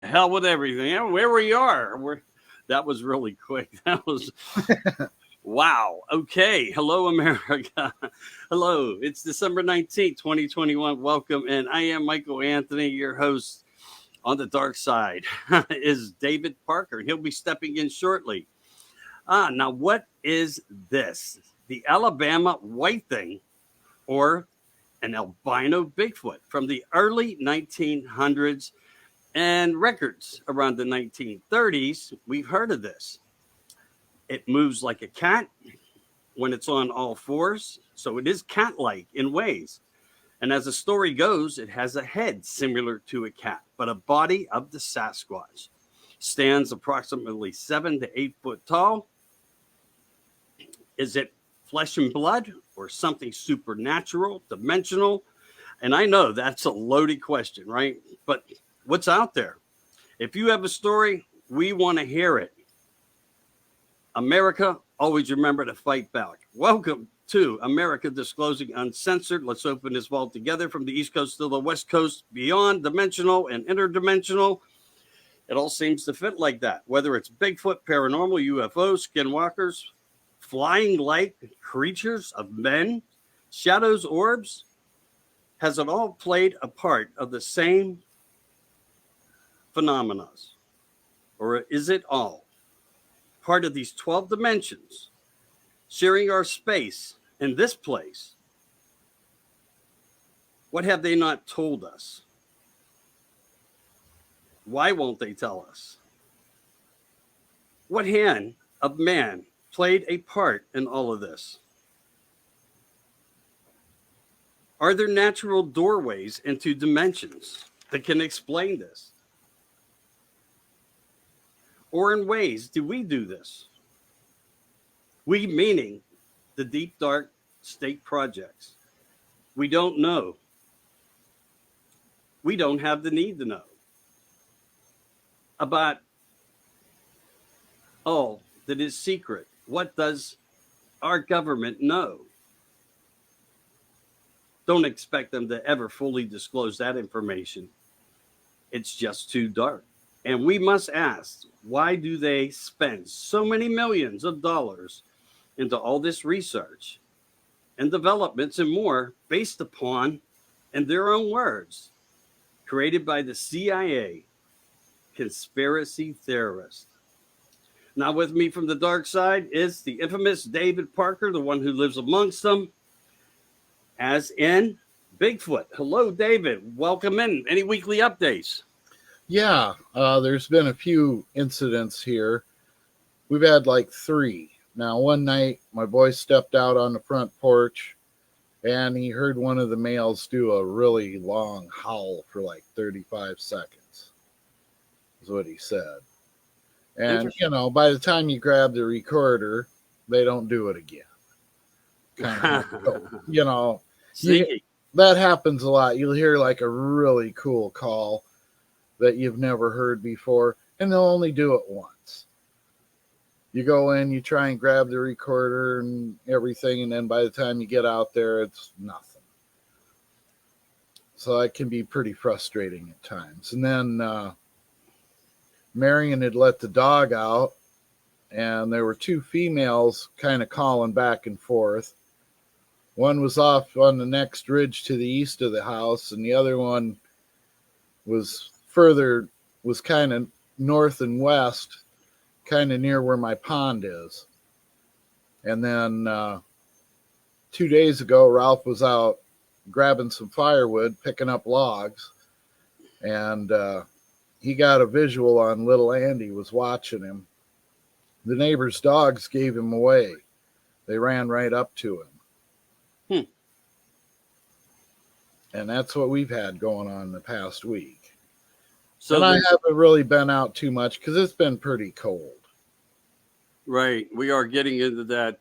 hell with everything. Yeah, where we are. That was really quick. That was wow. Okay. Hello, America. Hello. It's December 19th, 2021. Welcome. And I am Michael Anthony, your host. On the dark side is David Parker. He'll be stepping in shortly. Now, what is this? The Alabama white thing or an albino Bigfoot from the early 1900s and records around the 1930s? We've heard of this. It moves like a cat when it's on all fours, so it is cat-like in ways. And as the story goes, it has a head similar to a cat, but a body of the Sasquatch. Stands approximately 7 to 8 foot tall. Is it flesh and blood or something supernatural, dimensional? And I know that's a loaded question, right? But what's out there? If you have a story, we want to hear it. America, always remember to fight back. Welcome to America Disclosing Uncensored. Let's open this vault together from the East Coast to the West Coast, beyond dimensional and interdimensional. It all seems to fit like that, whether it's Bigfoot, paranormal, UFOs, skinwalkers, flying like creatures of men, shadows, orbs. Has it all played a part of the same phenomena? Or is it all part of these 12 dimensions, sharing our space in this place? What have they not told us? Why won't they tell us? What hand of man played a part in all of this? Are there natural doorways into dimensions that can explain this? Or in ways do we do this? We meaning the deep, dark state projects. We don't know. We don't have the need to know about all that is secret. What does our government know? Don't expect them to ever fully disclose that information. It's just too dark. And we must ask, why do they spend so many millions of dollars into all this research and developments and more based upon, in their own words, created by the CIA, conspiracy theorists? Now with me from the dark side is the infamous David Parker, the one who lives amongst them, as in Bigfoot. Hello, David. Welcome in. Any weekly updates? Yeah, there's been a few incidents here. We've had like 3. Now, one night, my boy stepped out on the front porch, and he heard one of the males do a really long howl for like 35 seconds, is what he said. And, by the time you grab the recorder, they don't do it again. Kind of, that happens a lot. You'll hear like a really cool call that you've never heard before, and they'll only do it once. You go in, you try and grab the recorder and everything, and then by the time you get out there, it's nothing. So it can be pretty frustrating at times. And then Marion had let the dog out, and there were 2 females kind of calling back and forth. One was off on the next ridge to the east of the house, and the other one was kind of north and west, kind of near where my pond is. And then 2 days ago, Ralph was out grabbing some firewood, picking up logs, and he got a visual on little Andy was watching him. The neighbor's dogs gave him away. They ran right up to him. And that's what we've had going on the past week. So and I haven't really been out too much because it's been pretty cold. Right. We are getting into that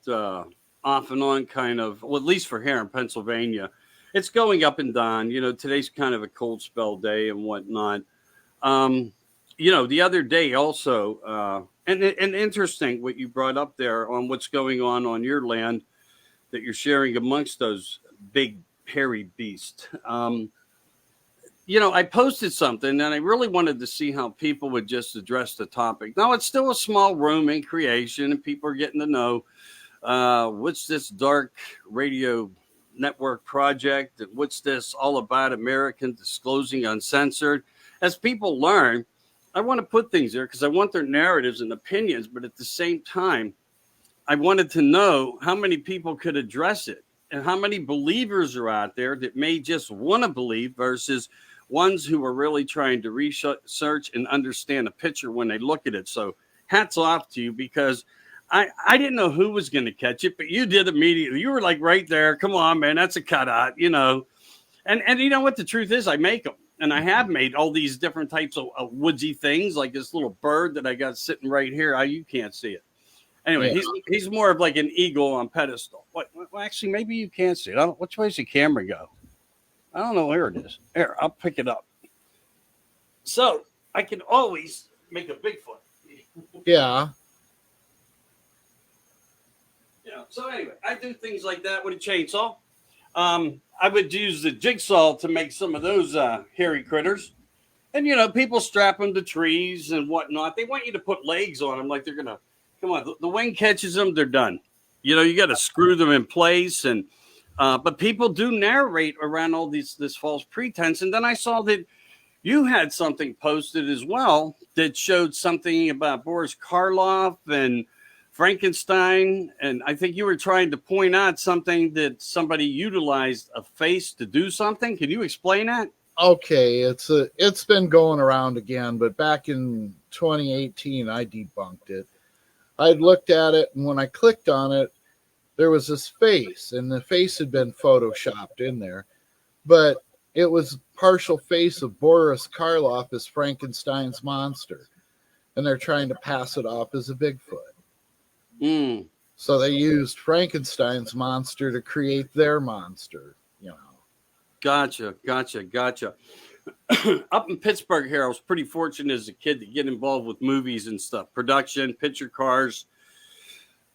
off and on kind of, well, at least for here in Pennsylvania. It's going up and down. Today's kind of a cold spell day and whatnot. The other day also, and interesting what you brought up there on what's going on your land that you're sharing amongst those big hairy beasts. I posted something and I really wanted to see how people would just address the topic. Now, it's still a small room in creation and people are getting to know what's this dark radio network project and what's this all about American Disclosing Uncensored. As people learn, I want to put things there because I want their narratives and opinions, but at the same time, I wanted to know how many people could address it and how many believers are out there that may just want to believe versus ones who are really trying to research and understand a picture when they look at it. So hats off to you because I didn't know who was going to catch it, but you did immediately. You were like right there. Come on, man. That's a cutout, And you know what the truth is? I make them. And I have made all these different types of woodsy things, like this little bird that I got sitting right here. You can't see it. Anyway, yeah. He's more of like an eagle on pedestal. Well, actually, maybe you can't see it. Which way does the camera go? I don't know where it is. Here, I'll pick it up. So I can always make a Bigfoot. Yeah. So anyway, I do things like that with a chainsaw. I would use the jigsaw to make some of those hairy critters. And, people strap them to trees and whatnot. They want you to put legs on them like they're going to, come on, the wind catches them, they're done. You got to screw them in place. And but people do narrate around all this false pretense. And then I saw that you had something posted as well that showed something about Boris Karloff and Frankenstein, and I think you were trying to point out something that somebody utilized a face to do something. Can you explain that? Okay, it's been going around again, but back in 2018, I debunked it. I'd looked at it, and when I clicked on it, there was this face, and the face had been photoshopped in there, but it was partial face of Boris Karloff as Frankenstein's monster, and they're trying to pass it off as a Bigfoot. So they used Frankenstein's monster to create their monster, Gotcha. Up in Pittsburgh here, I was pretty fortunate as a kid to get involved with movies and stuff, production, picture cars,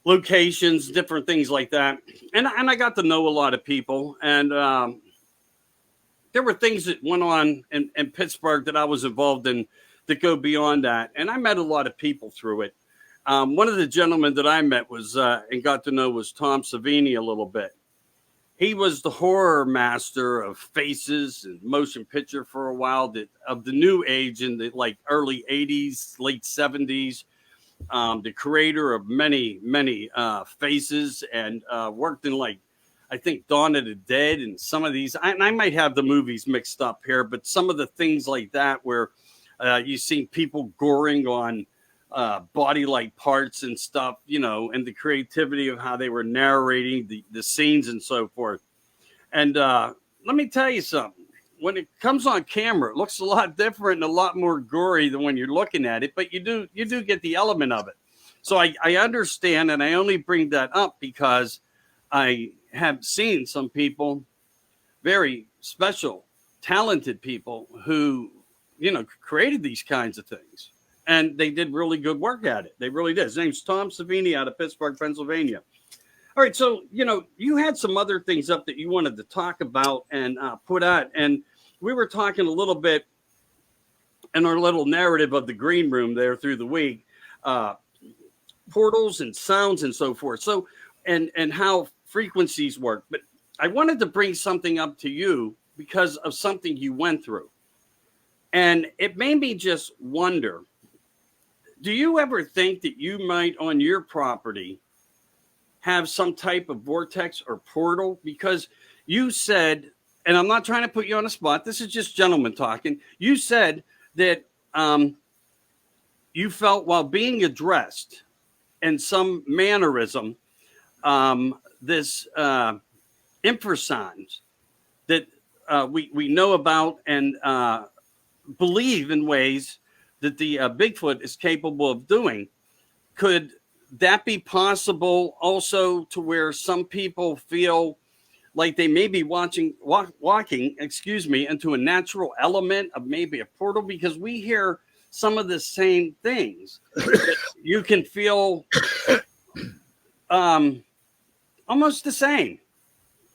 locations, different things like that. And I got to know a lot of people. And there were things that went on in Pittsburgh that I was involved in that go beyond that. And I met a lot of people through it. One of the gentlemen that I met was and got to know was Tom Savini a little bit. He was the horror master of faces and motion picture for a while of the new age in the early 80s, late 70s. The creator of many faces and worked in I think Dawn of the Dead and some of these. And I might have the movies mixed up here, but some of the things like that where you see people goring on body-like parts and stuff, and the creativity of how they were narrating the scenes and so forth. And let me tell you something. When it comes on camera, it looks a lot different and a lot more gory than when you're looking at it, but you do get the element of it. So I understand, and I only bring that up because I have seen some people, very special, talented people who, created these kinds of things. And they did really good work at it. They really did. His name's Tom Savini out of Pittsburgh, Pennsylvania. All right. So, you had some other things up that you wanted to talk about and put out. And we were talking a little bit in our little narrative of the green room there through the week, portals and sounds and so forth. So, and how frequencies work. But I wanted to bring something up to you because of something you went through. And it made me just wonder, do you ever think that you might on your property have some type of vortex or portal? Because you said, and I'm not trying to put you on the spot, this is just gentlemen talking. You said that you felt while being addressed in some mannerism, this infrasounds that we know about and believe in ways that the Bigfoot is capable of doing. Could that be possible also to where some people feel like they may be walking, into a natural element of maybe a portal? Because we hear some of the same things. You can feel almost the same.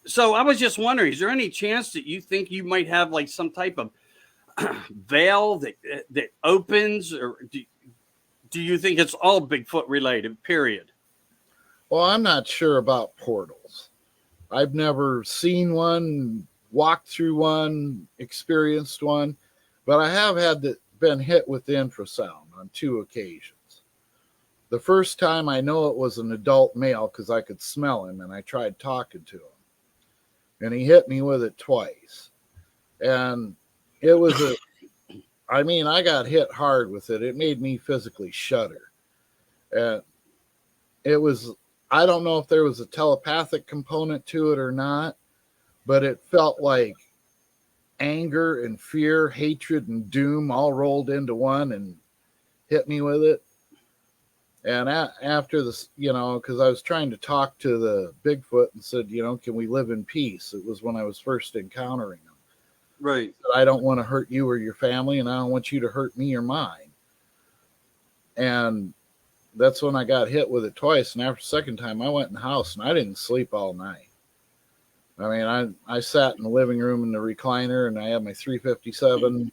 So I was just wondering, is there any chance that you think you might have some type of veil that opens, or do you think it's all Bigfoot related? Period. Well, I'm not sure about portals. I've never seen one, walked through one, experienced one, but I have been hit with the infrasound on 2 occasions. The first time I know it was an adult male because I could smell him, and I tried talking to him. And he hit me with it twice. And it was I got hit hard with it. It made me physically shudder. And it was, I don't know if there was a telepathic component to it or not, but it felt like anger and fear, hatred and doom all rolled into one and hit me with it. And after this, because I was trying to talk to the Bigfoot and said, can we live in peace? It was when I was first encountering them. Right. I don't want to hurt you or your family, and I don't want you to hurt me or mine. And that's when I got hit with it twice. And after the second time, I went in the house and I didn't sleep all night. I mean, I sat in the living room in the recliner, and I had my 357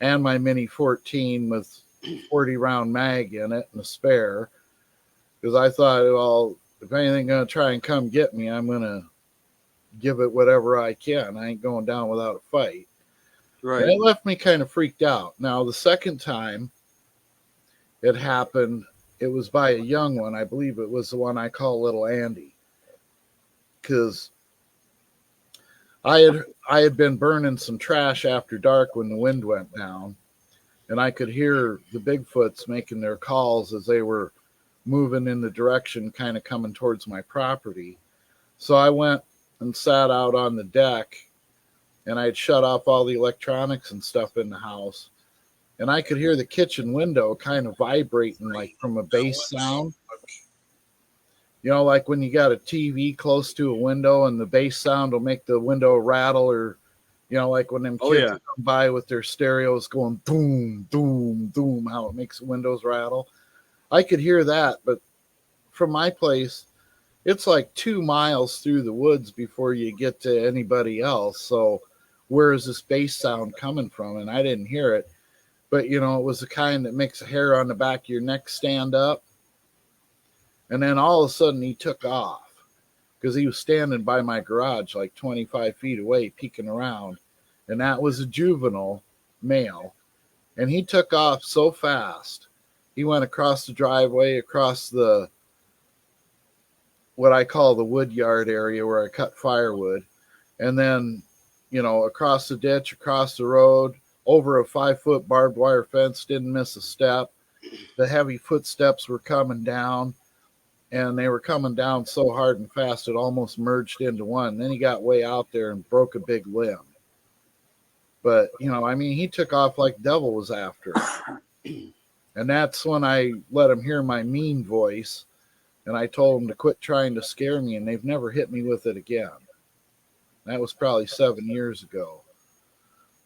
and my Mini 14 with 40 round mag in it and a spare, because I thought, well, if anything going to try and come get me, I'm going to give it whatever I can. I ain't going down without a fight. Right. And it left me kind of freaked out. Now, the second time it happened, it was by a young one. I believe it was the one I call Little Andy, because I had been burning some trash after dark when the wind went down, and I could hear the Bigfoots making their calls as they were moving in the direction kind of coming towards my property. So I went and sat out on the deck, and I'd shut off all the electronics and stuff in the house, and I could hear the kitchen window kind of vibrating like from a bass sound. Like when you got a TV close to a window and the bass sound will make the window rattle, or like when them kids come by with their stereos going boom, boom, boom, how it makes the windows rattle. I could hear that, but from my place, it's like 2 miles through the woods before you get to anybody else. So where is this bass sound coming from? And I didn't hear it, but it was the kind that makes the hair on the back of your neck stand up. And then all of a sudden he took off, because he was standing by my garage like 25 feet away, peeking around. And that was a juvenile male. And he took off so fast. He went across the driveway, across the, what I call the wood yard area where I cut firewood. And then, across the ditch, across the road, over a 5-foot barbed wire fence, didn't miss a step. The heavy footsteps were coming down. And they were coming down so hard and fast, it almost merged into one. Then he got way out there and broke a big limb. But, he took off like the devil was after him. And that's when I let him hear my mean voice. And I told him to quit trying to scare me, and they've never hit me with it again. That was probably 7 years ago.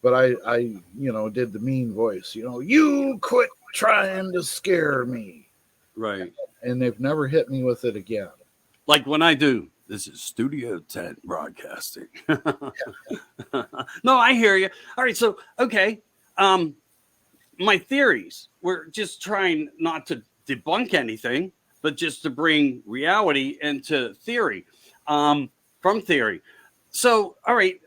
But I did the mean voice, you quit trying to scare me. Right. And they've never hit me with it again. Like when I do, this is Studio 10 broadcasting. No, I hear you. All right. So, okay. My theories, we're just trying not to debunk anything, but just to bring reality into theory, from theory. So, all right.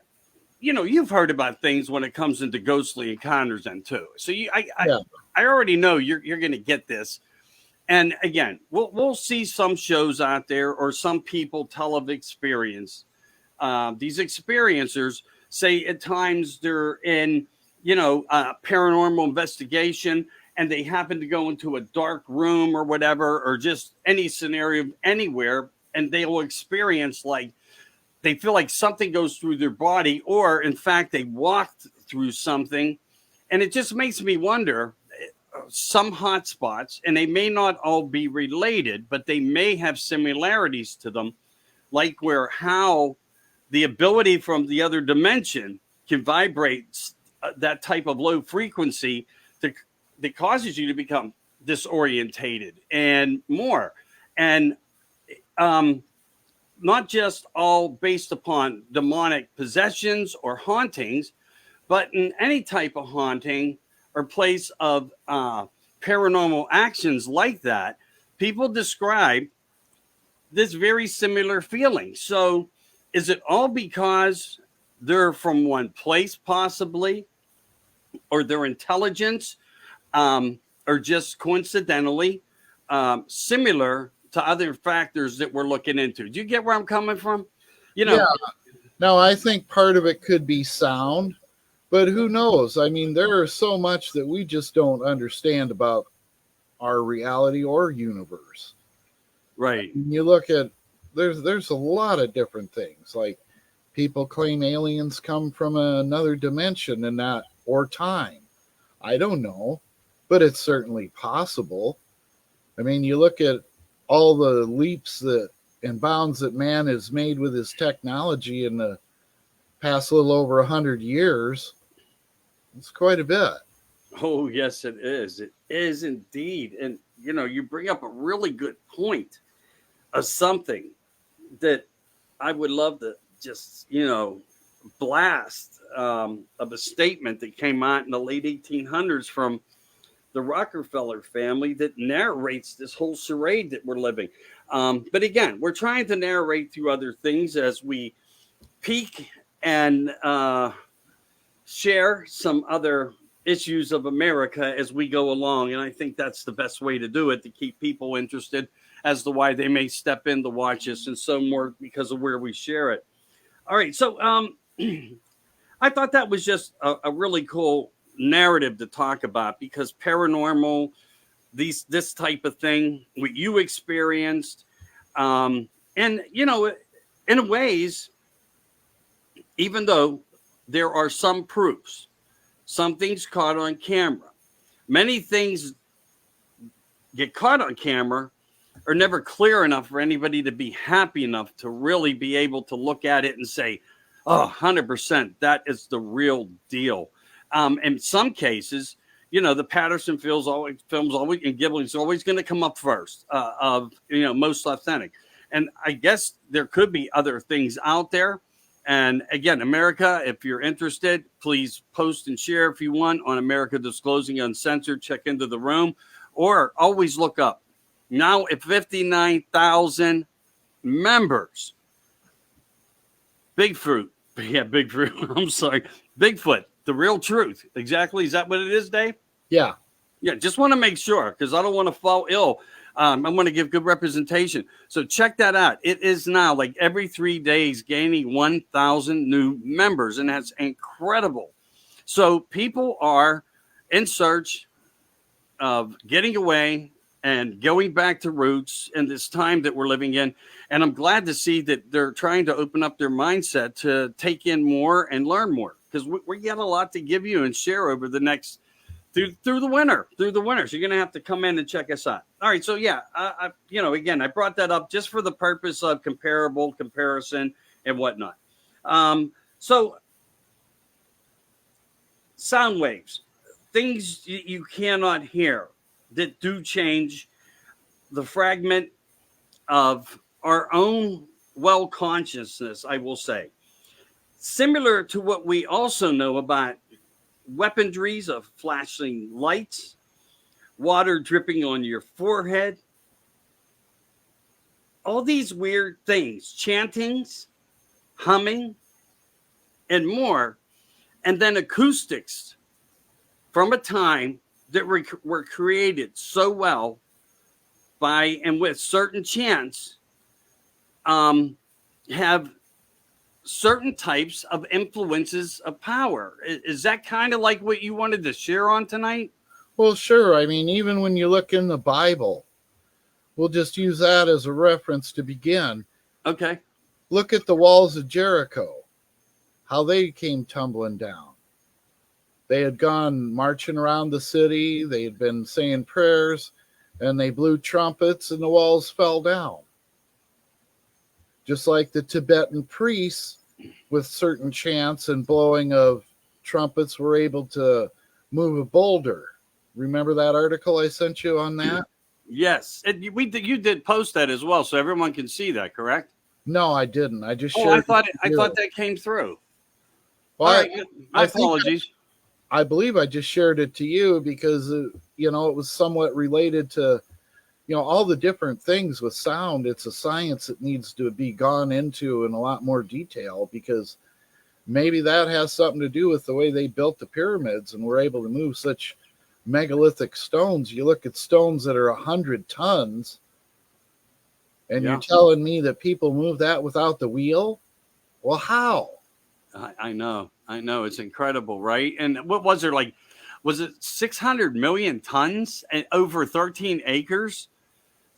You've heard about things when it comes into ghostly encounters and too. So I already know you're going to get this. And again, we'll see some shows out there, or some people tell of experience. These experiencers say at times they're in, paranormal investigation, and they happen to go into a dark room or whatever, or just any scenario anywhere, and they will experience like they feel like something goes through their body, or in fact, they walked through something. And it just makes me wonder, some hot spots, and they may not all be related, but they may have similarities to them, like how the ability from the other dimension can vibrate that type of low frequency that causes you to become disorientated and more. And not just all based upon demonic possessions or hauntings, But in any type of haunting or place of paranormal actions like that, people describe this very similar feeling. So is it all because they're from one place, possibly, or their intelligence, or just coincidentally similar to other factors that we're looking into? Do you get where I'm coming from? You know, Yeah. Now, I think part of it could be sound, but who knows? I mean, there is so much that we just don't understand about our reality or universe. right. You look at there's a lot of different things. Like people claim aliens come from another dimension and that or time. I don't know, but it's certainly possible. I mean, you look at all the leaps that and bounds that man has made with his technology in the past little over 100 years. It's quite a bit. Oh, yes, it is. It is indeed. And, you know, you bring up a really good point of something that I would love to just, you know, blast of a statement that came out in the late 1800s from the Rockefeller family that narrates this whole charade that we're living. But again, we're trying to narrate through other things as we peek and share some other issues of America as we go along. And I think that's the best way to do it, to keep people interested as to why they may step in to watch us, and so more because of where we share it. All right. So I thought that was just a really cool narrative to talk about, because paranormal, this type of thing, what you experienced, and you know, in ways, even though there are some proofs, some things caught on camera, many things get caught on camera are never clear enough for anybody to be happy enough to really be able to look at it and say, oh, 100%, that is the real deal. In some cases, you know, the Patterson films always, and Ghibli's always going to come up first of, you know, most authentic. And I guess there could be other things out there. And again, America, if you're interested, please post and share if you want on America Disclosing Uncensored. Check into the room, or always look up. Now at 59,000 members, Bigfoot. I'm sorry. Bigfoot, the real truth. Exactly. Is that what it is, Dave? Yeah. Yeah. Just want to make sure, because I don't want to fall ill. I want to give good representation. So check that out. It is now, like, every 3 days gaining 1,000 new members, and that's incredible. So people are in search of getting away and going back to roots in this time that we're living in. And I'm glad to see that they're trying to open up their mindset to take in more and learn more, because we got a lot to give you and share over the next through the winter. So you're going to have to come in and check us out. All right. So yeah, you know, again, I brought that up just for the purpose of comparison and whatnot. So sound waves, things you cannot hear, that do change the fragment of our own well consciousness, I will say. Similar to what we also know about weaponries of flashing lights, water dripping on your forehead, all these weird things, chantings, humming, and more, and then acoustics from a time that were created so well by and with certain chants, have certain types of influences of power. Is that kind of like what you wanted to share on tonight? Well, sure. I mean, even when you look in the Bible, we'll just use that as a reference to begin. Okay. Look at the walls of Jericho, how they came tumbling down. They had gone marching around the city. They had been saying prayers, and they blew trumpets, and the walls fell down. Just like the Tibetan priests, with certain chants and blowing of trumpets, were able to move a boulder. Remember that article I sent you on that? Yes. And you did post that as well, so everyone can see that, correct? No, I didn't. I just shared. I thought that came through. Well, All right, my I think apologies. I believe I just shared it to you because you know, it was somewhat related to, you know, all the different things with sound. It's a science that needs to be gone into in a lot more detail, because maybe that has something to do with the way they built the pyramids and were able to move such megalithic stones. You look at stones that are 100 tons, and you're Yeah, telling me that people move that without the wheel? Well, how? I know. I know. It's incredible, right? And what was there, like, was it 600 million tons and over 13 acres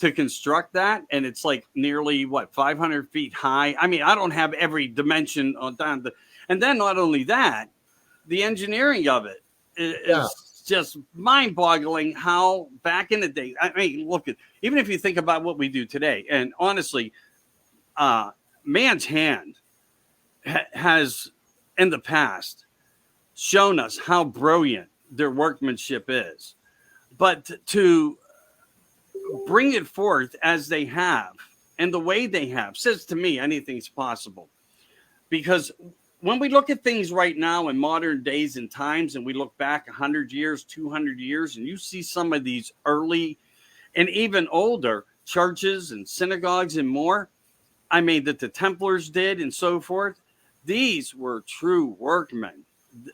to construct that? And it's like nearly, what, 500 feet high? I mean, I don't have every dimension on down the, and then not only that, the engineering of it Yeah. is just mind boggling. How back in the day, I mean, look at, even if you think about what we do today, and honestly, uh, man's hand has in the past shown us how brilliant their workmanship is. But to bring it forth as they have and the way they have says to me anything's possible. Because when we look at things right now in modern days and times, and we look back 100 years, 200 years, and you see some of these early and even older churches and synagogues and more, I mean, that the Templars did and so forth, these were true workmen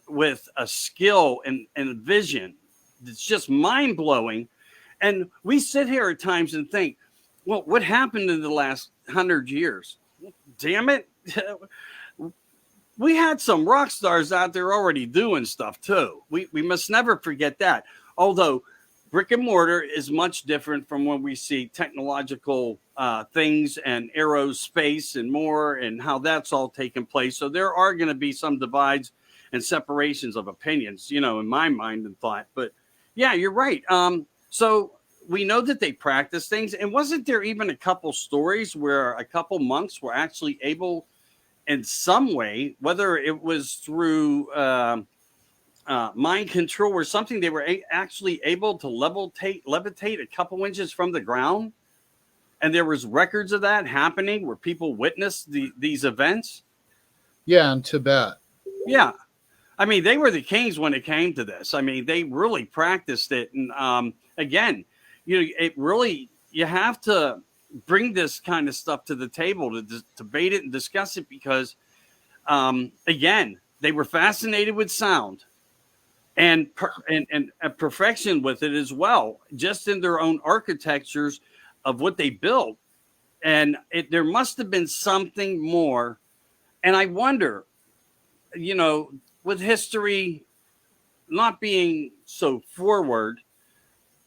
with a skill and a vision that's just mind blowing. And we sit here at times and think, well, what happened in the last 100 years? Damn it. We had some rock stars out there already doing stuff too. We must never forget that. Although brick and mortar is much different from when we see technological things and aerospace and more, and how that's all taking place. So there are going to be some divides and separations of opinions, you know, in my mind and thought. But yeah, you're right. So we know that they practice things. And wasn't there even a couple stories where a couple monks were actually able, in some way, whether it was through mind control or something, they were actually able to levitate a couple inches from the ground, and there was records of that happening where people witnessed these events. Yeah, in Tibet. Yeah, I mean, they were the kings when it came to this. I mean, they really practiced it, and again, you know, it really, you have to bring this kind of stuff to the table to debate it and discuss it, because again, they were fascinated with sound and perfection with it as well, just in their own architectures of what they built. And there must have been something more. And I wonder, you know, with history not being so forward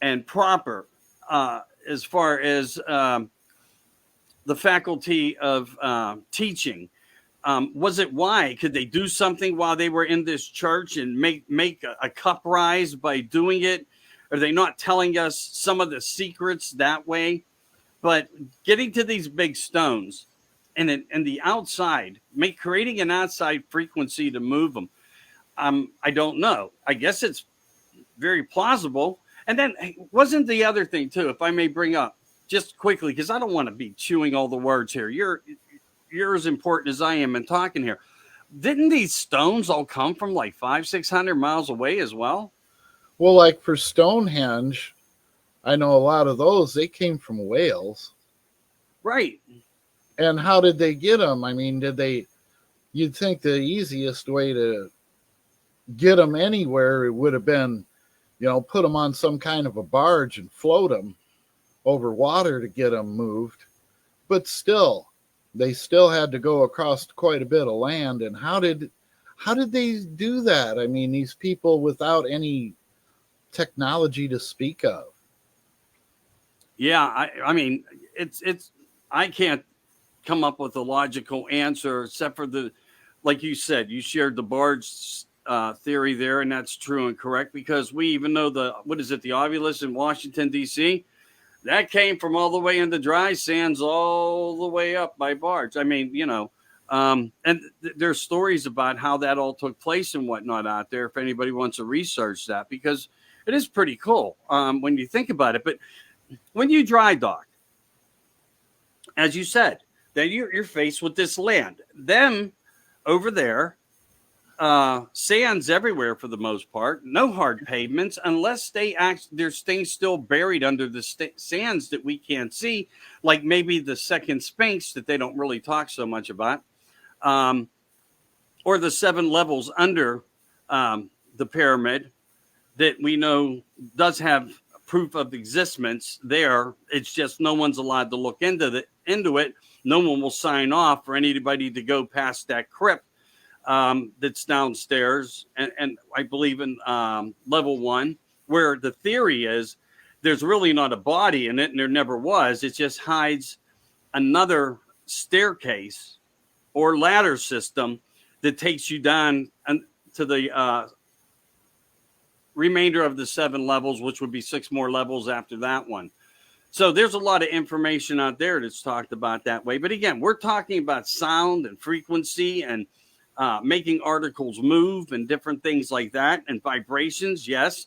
and proper, as far as the faculty of teaching, was it why? Could they do something while they were in this church and make a cup rise by doing it? Are they not telling us some of the secrets that way? But getting to these big stones and the outside, creating an outside frequency to move them, I don't know. I guess it's very plausible. And then wasn't the other thing too, if I may bring up just quickly, because I don't want to be chewing all the words here. You're as important as I am in talking here. Didn't these stones all come from like 500-600 miles away as well? Well, like for Stonehenge, I know a lot of those, they came from Wales. Right. And how did they get them? I mean, you'd think the easiest way to get them anywhere would have been, you know, put them on some kind of a barge and float them over water to get them moved. But still, they still had to go across quite a bit of land. And how did they do that? I mean, these people without any technology to speak of. Yeah, I mean, it's I can't come up with a logical answer except for like you said, you shared the barge theory there, and that's true and correct, because we even know the Ovilus in Washington D.C. that came from all the way in the dry sands all the way up by barge. I mean, you know, and there's stories about how that all took place and whatnot out there, if anybody wants to research that, because it is pretty cool when you think about it. But when you dry dock, as you said, then you're faced with this land. Them over there sands everywhere for the most part. No hard pavements unless there's things still buried under the sands that we can't see, like maybe the second Sphinx that they don't really talk so much about, um, or the 7 levels under the pyramid that we know does have proof of existence there. It's just no one's allowed to look into it. No one will sign off for anybody to go past that crypt that's downstairs, and I believe in level 1, where the theory is there's really not a body in it, and there never was. It just hides another staircase or ladder system that takes you down to the remainder of the 7 levels, which would be 6 more levels after that one. So there's a lot of information out there that's talked about that way. But again, we're talking about sound and frequency and making articles move and different things like that, and vibrations. Yes.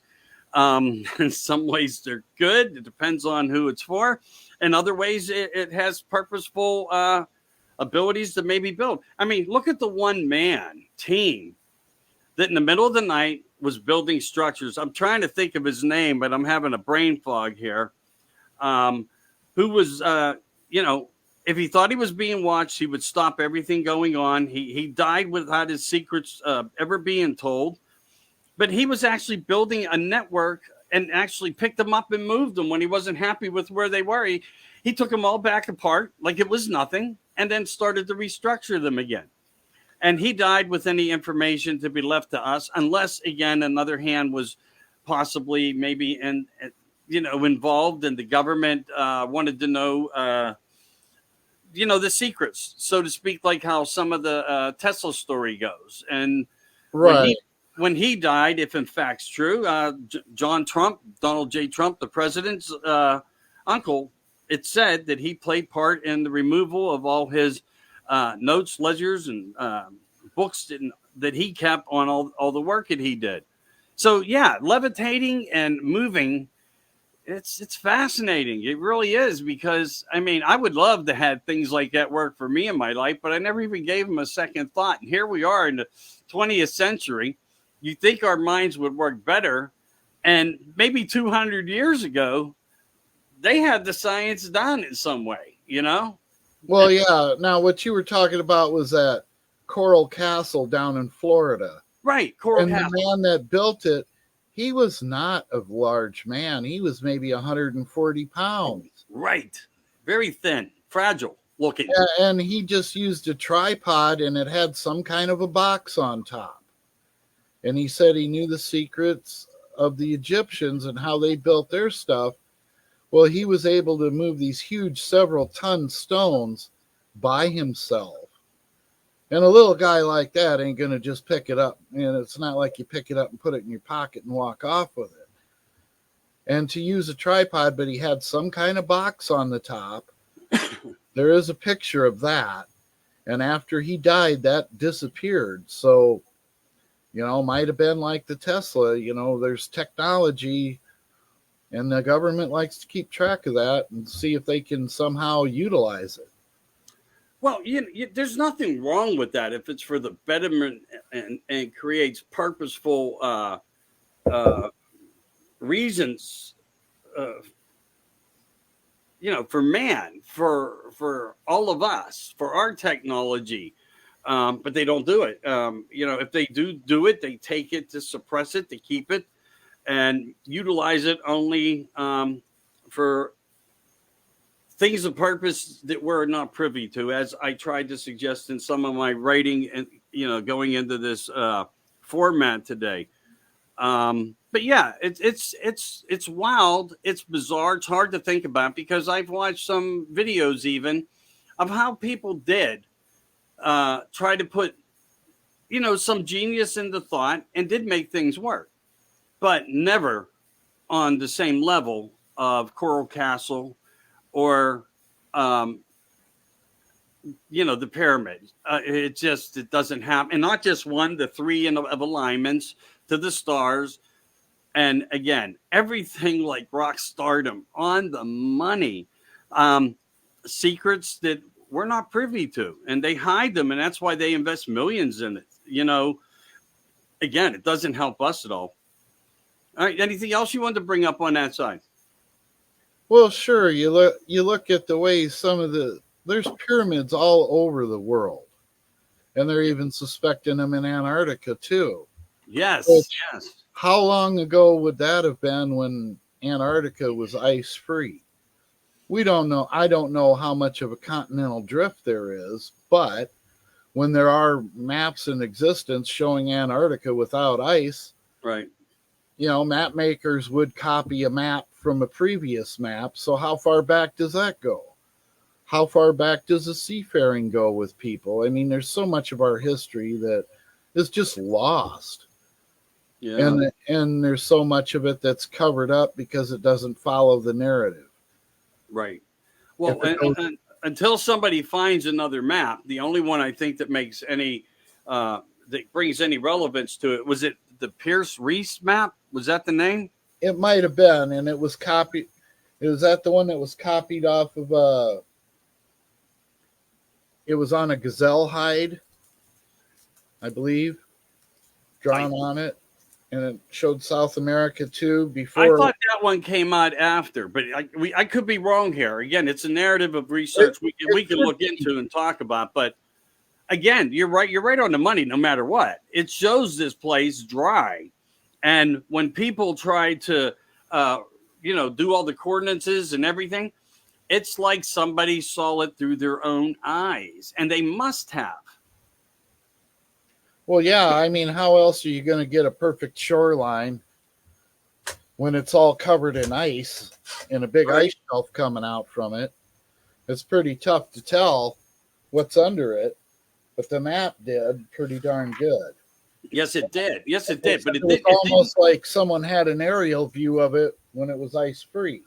In some ways they're good. It depends on who it's for. In other ways, it has purposeful abilities to maybe build. I mean, look at the one man team that in the middle of the night was building structures. I'm trying to think of his name, but I'm having a brain fog here. Who was, if he thought he was being watched, he would stop everything going on. He died without his secrets ever being told. But he was actually building a network and actually picked them up and moved them when he wasn't happy with where they were. He took them all back apart like it was nothing and then started to restructure them again. And he died with any information to be left to us, unless, again, another hand was possibly maybe involved, and the government wanted to know, the secrets, so to speak, like how some of the Tesla story goes. And Right. When he died, if in fact true, Donald J. Trump, the president's uncle, it said that he played part in the removal of all his notes, ledgers, and books that he kept on all the work that he did. So yeah, levitating and moving, it's fascinating. It really is, because I mean, I would love to have things like that work for me in my life, but I never even gave them a second thought. And here we are in the 20th century. You think our minds would work better, and maybe 200 years ago, they had the science done in some way, Well, yeah. Now, what you were talking about was that Coral Castle down in Florida. Right, Coral Castle. The man that built it, he was not a large man. He was maybe 140 pounds. Right. Very thin, fragile looking. And he just used a tripod, and it had some kind of a box on top. And he said he knew the secrets of the Egyptians and how they built their stuff. Well, he was able to move these huge several-ton stones by himself. And a little guy like that ain't going to just pick it up. And it's not like you pick it up and put it in your pocket and walk off with it. And to use a tripod, but he had some kind of box on the top. There is a picture of that. And after he died, that disappeared. So, might have been like the Tesla. There's technology, and the government likes to keep track of that and see if they can somehow utilize it. Well, there's nothing wrong with that if it's for the betterment and creates purposeful reasons, for man, for all of us, for our technology. But they don't do it. If they do it, they take it to suppress it, to keep it, and utilize it only for things of purpose that we're not privy to, as I tried to suggest in some of my writing and, going into this format today. But yeah, it's wild. It's bizarre. It's hard to think about, because I've watched some videos even of how people did try to put, some genius into thought and did make things work, but never on the same level of Coral Castle or, the pyramid. It doesn't happen. And not just one, the 3 of alignments to the stars. And again, everything like rock stardom, on the money, secrets that we're not privy to, and they hide them. And that's why they invest millions in it. again, it doesn't help us at all. All right. Anything else you wanted to bring up on that side? Well, sure. You look at the way there's pyramids all over the world, and they're even suspecting them in Antarctica too. Yes. Which, yes. how long ago would that have been when Antarctica was ice free? We don't know. I don't know how much of a continental drift there is, but when there are maps in existence showing Antarctica without ice, Right. Map makers would copy a map from a previous map. So how far back does that go? How far back does the seafaring go with people? I mean, there's so much of our history that is just lost. Yeah. And there's so much of it that's covered up because it doesn't follow the narrative. Right. Well, and until somebody finds another map, the only one I think that makes any that brings any relevance to it, was it the Pierce Reese map? Was that the name? It might have been, and it was copied. Is that the one that was copied off of it was on a gazelle hide, I believe, drawn on it, and it showed South America too. Before, I thought that one came out after, but I could be wrong here. Again, it's a narrative of research we can look into and talk about. But again, you're right. You're right on the money. No matter what, it shows this place dry, and when people try to, do all the coordinates and everything, it's like somebody saw it through their own eyes, and they must have. Well, yeah. I mean, how else are you going to get a perfect shoreline when it's all covered in ice and a big ice shelf coming out from it? It's pretty tough to tell what's under it, but the map did pretty darn good. Yes, it did. Yes, it did. But it was almost like someone had an aerial view of it when it was ice free.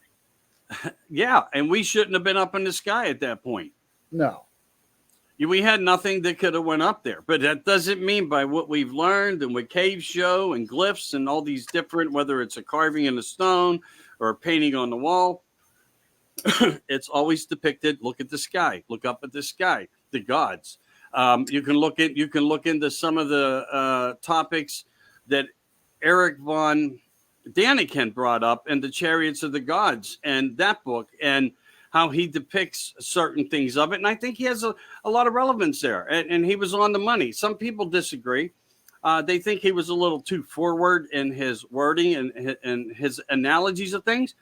Yeah, and we shouldn't have been up in the sky at that point. No. We had nothing that could have went up there. But that doesn't mean, by what we've learned and what caves show and glyphs and all these different, whether it's a carving in the stone or a painting on the wall, it's always depicted. Look at the sky. Look up at the sky. The gods. You can look into some of the topics that Eric von Daniken brought up in the Chariots of the Gods and that book, and how he depicts certain things of it. And I think he has a lot of relevance there. And he was on the money. Some people disagree. They think he was a little too forward in his wording and his analogies of things.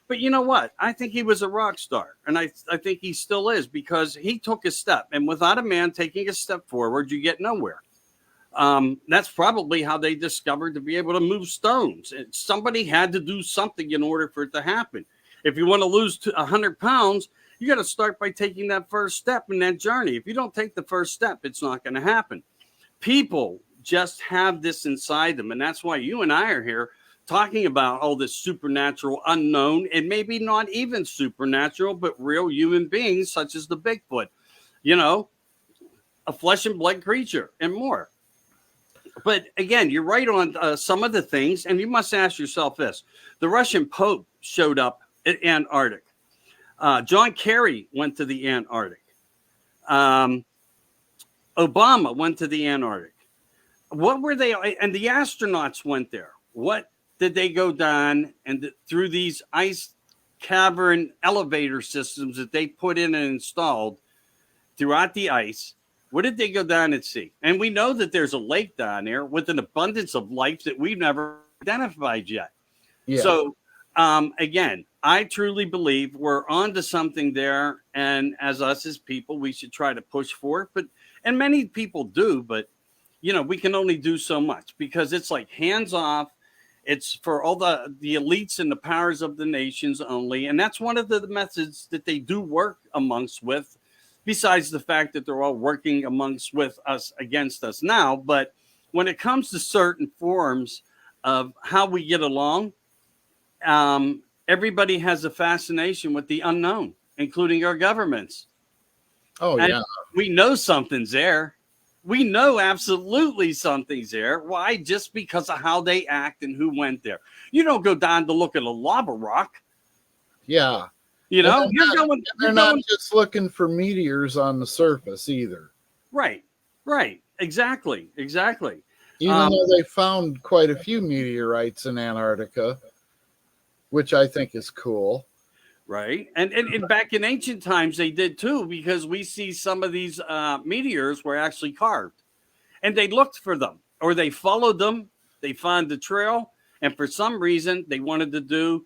But you know what? I think he was a rock star. And I think he still is, because he took a step. And without a man taking a step forward, you get nowhere. That's probably how they discovered to be able to move stones. Somebody had to do something in order for it to happen. If you want to lose 100 pounds, you got to start by taking that first step in that journey. If you don't take the first step, it's not going to happen. People just have this inside them. And that's why you and I are here talking about all this supernatural unknown, and maybe not even supernatural, but real human beings such as the Bigfoot, a flesh and blood creature and more. But again, you're right on some of the things, and you must ask yourself this. The Russian Pope showed up at Antarctic. John Kerry went to the Antarctic. Obama went to the Antarctic. What were they? And the astronauts went there. What did they go down and through these ice cavern elevator systems that they put in and installed throughout the ice? What did they go down and see? And we know that there's a lake down there with an abundance of life that we've never identified yet. Yeah. So, again, I truly believe we're onto something there. And as us as people, we should try to push for it. And many people do, but, we can only do so much, because it's like hands off. It's for all the elites and the powers of the nations only. And that's one of the methods that they do work amongst with, besides the fact that they're all working amongst with us against us now. But when it comes to certain forms of how we get along, everybody has a fascination with the unknown, including our governments. Oh, and yeah. We know something's there. We know absolutely something's there. Why? Just because of how they act and who went there. You don't go down to look at a lava rock. Yeah. You're not just looking for meteors on the surface either. Right. Exactly. Even though they found quite a few meteorites in Antarctica, which I think is cool. Right. And back in ancient times, they did too, because we see some of these meteors were actually carved and they looked for them or they followed them. They found the trail. And for some reason, they wanted to do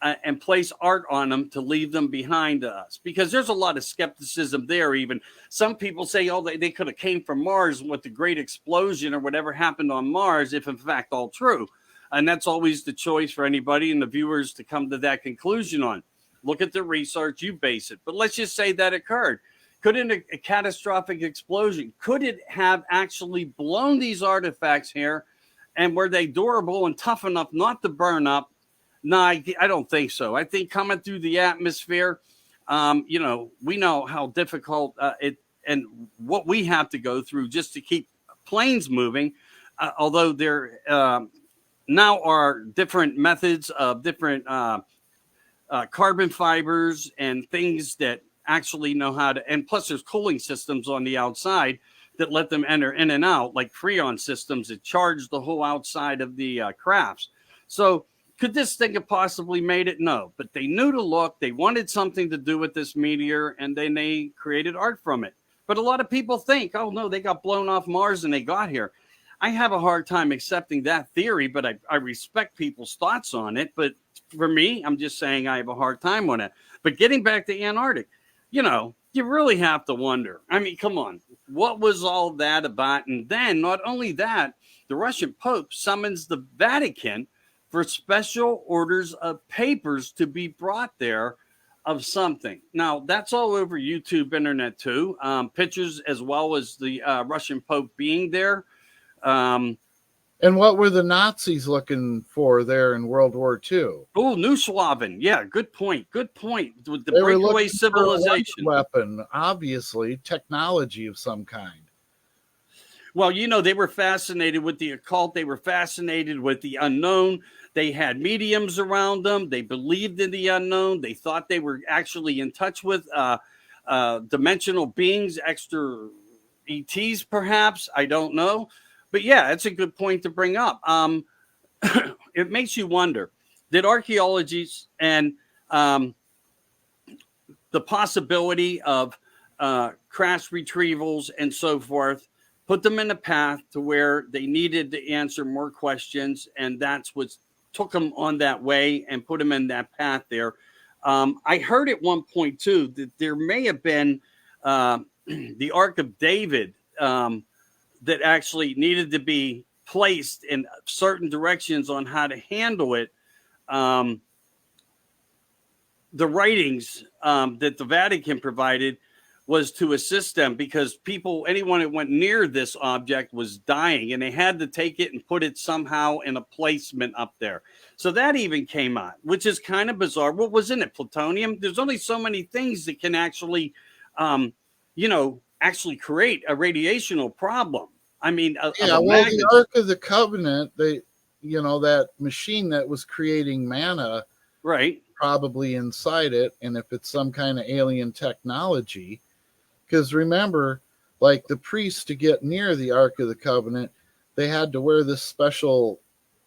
and place art on them to leave them behind us, because there's a lot of skepticism there. Even some people say, oh, they could have came from Mars with the great explosion or whatever happened on Mars, if in fact all true. And that's always the choice for anybody and the viewers to come to that conclusion on. Look at the research, you base it. But let's just say that occurred. Could a catastrophic explosion, could it have actually blown these artifacts here? And were they durable and tough enough not to burn up? No, I don't think so. I think coming through the atmosphere, we know how difficult it and what we have to go through just to keep planes moving. Although there now are different methods of different carbon fibers and things that actually know how to, and plus there's cooling systems on the outside that let them enter in and out, like Freon systems that charge the whole outside of the crafts. So could this thing have possibly made it? No, but they knew to look. They wanted something to do with this meteor, and then they created art from it. But a lot of people think, oh, no, they got blown off Mars and they got here. I have a hard time accepting that theory, but I respect people's thoughts on it. But for me, I'm just saying I have a hard time on it. But getting back to Antarctic, you really have to wonder. I mean, come on. What was all that about? And then not only that, the Russian Pope summons the Vatican for special orders of papers to be brought there of something. Now, that's all over YouTube, internet too. Pictures as well as the Russian Pope being there. And what were the Nazis looking for there in World War II? Oh, New Slaven. Yeah, good point. Good point. With the They were breakaway looking civilization. for a weapon, obviously, technology of some kind. Well, they were fascinated with the occult. They were fascinated with the unknown. They had mediums around them. They believed in the unknown. They thought they were actually in touch with dimensional beings, extra ETs, perhaps. I don't know. But yeah, it's a good point to bring up. It makes you wonder, did archaeologists and the possibility of crash retrievals and so forth put them in a path to where they needed to answer more questions, and that's what took them on that way and put them in that path there. I heard at one point too that there may have been the Ark of David that actually needed to be placed in certain directions on how to handle it. The writings that the Vatican provided was to assist them, because anyone that went near this object was dying, and they had to take it and put it somehow in a placement up there. So that even came out, which is kind of bizarre. What was in it? Plutonium? There's only so many things that can actually, actually create a radiational problem. I mean, the Ark of the Covenant, that machine that was creating manna, right? Probably inside it, and if it's some kind of alien technology. Because remember, like the priests, to get near the Ark of the Covenant, they had to wear this special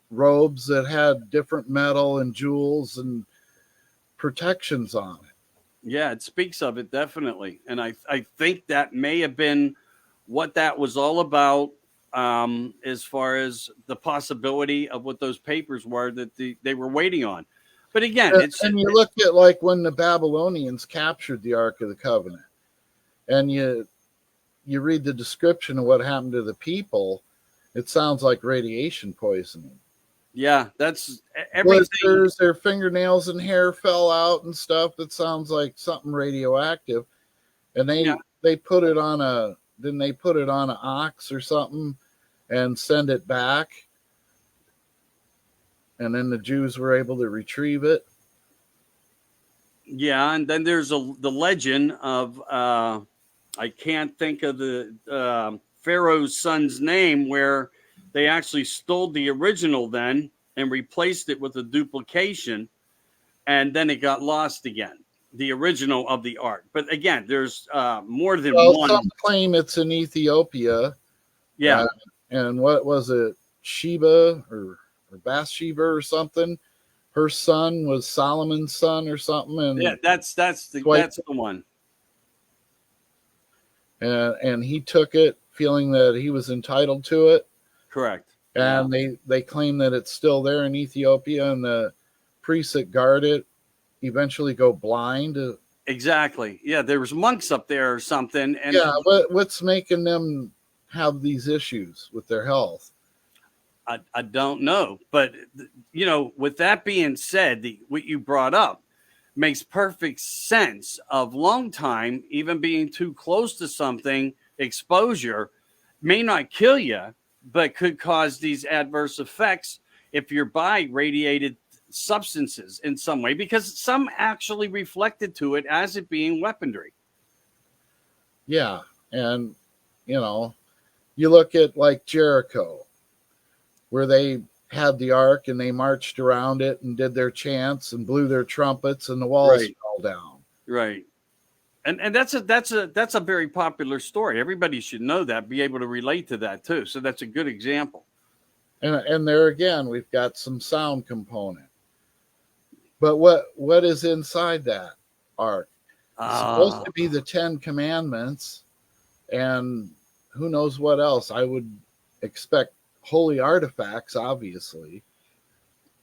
robes that had different metal and jewels and protections on it. Yeah, it speaks of it, definitely. And I think that may have been what that was all about, as far as the possibility of what those papers were that they were waiting on. But again, and you look at like when the Babylonians captured the Ark of the Covenant, and you read the description of what happened to the people, it sounds like radiation poisoning. Yeah, that's everything. Blisters, their fingernails and hair fell out and stuff. That sounds like something radioactive. And they put it on an ox or something and send it back. And then the Jews were able to retrieve it. Yeah, and then there's the legend of I can't think of the Pharaoh's son's name, where they actually stole the original then and replaced it with a duplication, and then it got lost again, the original of the Ark. But again, there's more than one. Some claim it's in Ethiopia. Yeah. And what was it, Sheba or Bathsheba or something? Her son was Solomon's son or something, and Yeah, that's the one. And he took it, feeling that he was entitled to it. Correct. And they claim that it's still there in Ethiopia, and the priests that guard it eventually go blind. Exactly. Yeah, there was monks up there or something. And yeah, what's making them have these issues with their health? I don't know. But, with that being said, what you brought up makes perfect sense of long time, even being too close to something, exposure may not kill you, but could cause these adverse effects if you're by radiated substances in some way, because some actually reflected to it as it being weaponry. Yeah. And, you look at like Jericho, where they had the ark and they marched around it and did their chants and blew their trumpets and the walls fell down. Right. And that's a very popular story. Everybody should know that, be able to relate to that too. So that's a good example. And there again, we've got some sound component. But what is inside that ark? It's supposed to be the 10 Commandments, and who knows what else. I would expect holy artifacts, obviously.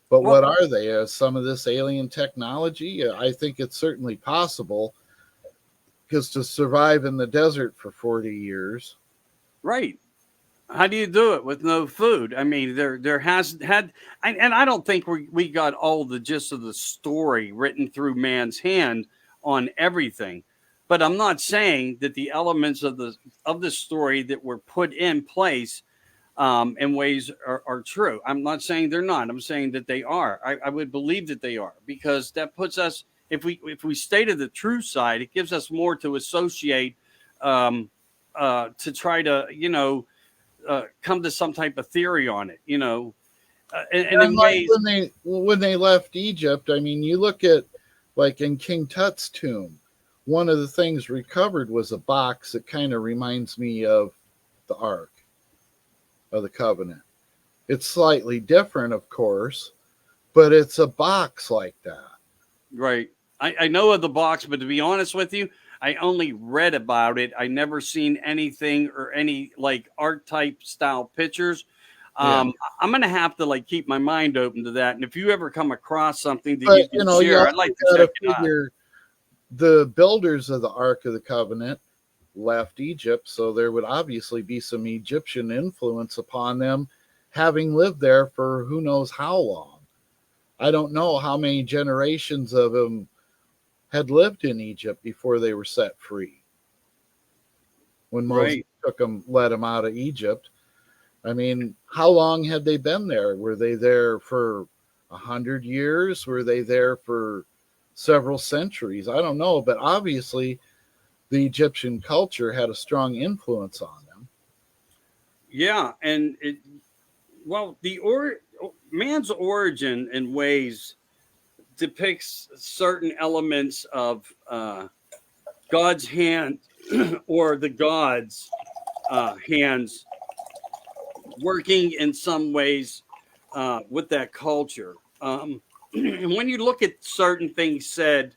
But what are they? Is some of this alien technology? I think it's certainly possible, because to survive in the desert for 40 years. Right. How do you do it with no food? I mean, there has had, and I don't think we got all the gist of the story written through man's hand on everything, but I'm not saying that the elements of the story that were put in place in ways are true. I'm not saying they're not. I'm saying that they are. I would believe that they are, because that puts us, if we stay to the true side, it gives us more to associate, to try to come to some type of theory on it, and in like ways when they left Egypt. I mean, you look at like in King Tut's tomb, one of the things recovered was a box that kind of reminds me of the Ark of the Covenant. It's slightly different, of course, but it's a box like that. Right. I know of the box, but to be honest with you, I only read about it. I never seen anything or any like art type style pictures. I'm gonna have to like keep my mind open to that. And if you ever come across something that you can share, I'd like to check it out. The builders of the Ark of the Covenant left Egypt, so there would obviously be some Egyptian influence upon them, having lived there for who knows how long. I don't know how many generations of them had lived in Egypt before they were set free. When Moses let them out of Egypt. I mean, how long had they been there? Were they there for 100 years? Were they there for several centuries? I don't know, but obviously the Egyptian culture had a strong influence on them. Yeah, and man's origin in ways depicts certain elements of God's hand or the gods' hands working in some ways with that culture. And when you look at certain things said,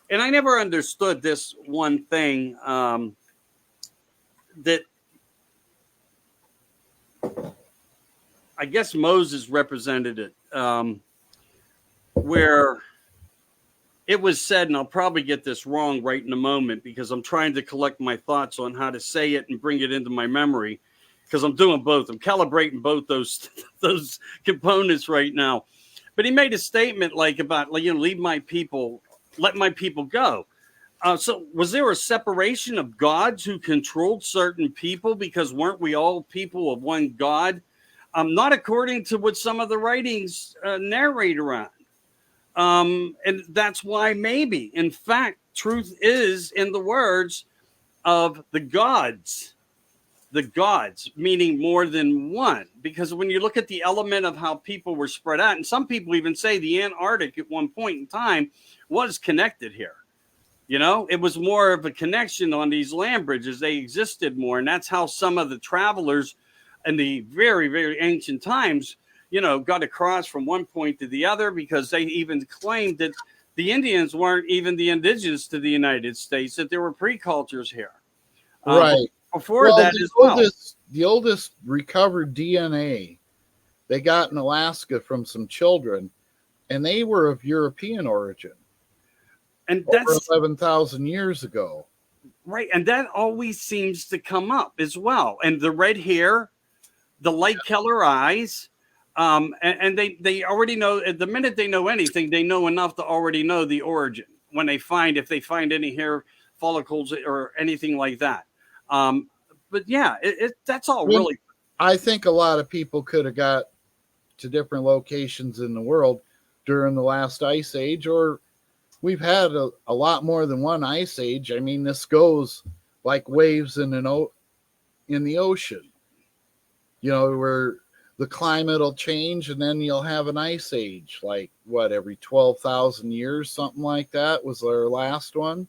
and I never understood this one thing, that I guess Moses represented it, where it was said, and I'll probably get this wrong right in a moment because I'm trying to collect my thoughts on how to say it and bring it into my memory, because I'm doing both. I'm calibrating both those components right now. But he made a statement like about, leave my people, let my people go. So was there a separation of gods who controlled certain people, because weren't we all people of one God? Not according to what some of the writings narrate around. And that's why maybe, in fact, truth is in the words of the gods, meaning more than one. Because when you look at the element of how people were spread out, and some people even say the Antarctic at one point in time was connected here. It was more of a connection on these land bridges. They existed more. And that's how some of the travelers in the very, very ancient times, got across from one point to the other, because they even claimed that the Indians weren't even the indigenous to the United States, that there were pre-cultures here. Right. Before that as well. The oldest recovered DNA they got in Alaska from some children, and they were of European origin. And over that's 11,000 years ago. Right. And that always seems to come up as well. And the red hair, the light color eyes, and they already know, at the minute they know anything, they know enough to already know the origin when if they find any hair follicles or anything like that. But yeah, that's all really. I think a lot of people could have got to different locations in the world during the last ice age, or we've had a lot more than one ice age. I mean, this goes like waves in the ocean, where the climate will change and then you'll have an ice age, like every 12,000 years, something like that was our last one.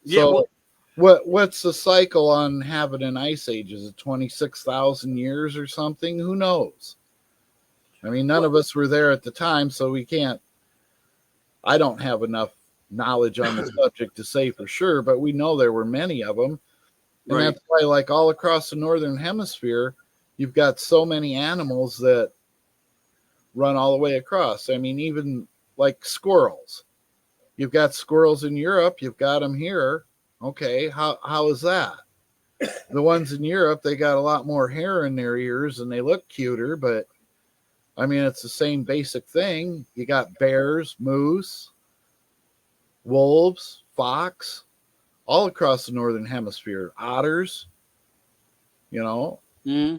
Yeah. So what's the cycle on having an ice age? Is it 26,000 years or something? Who knows? I mean, none of us were there at the time, so I don't have enough knowledge on the subject to say for sure, but we know there were many of them. And that's why, like, all across the Northern Hemisphere, you've got so many animals that run all the way across. I mean, even like squirrels. You've got squirrels in Europe, you've got them here. Okay, how is that? The ones in Europe, they got a lot more hair in their ears and they look cuter, but I mean, it's the same basic thing. You got bears, moose, wolves, fox, all across the Northern Hemisphere, otters, Mm-hmm.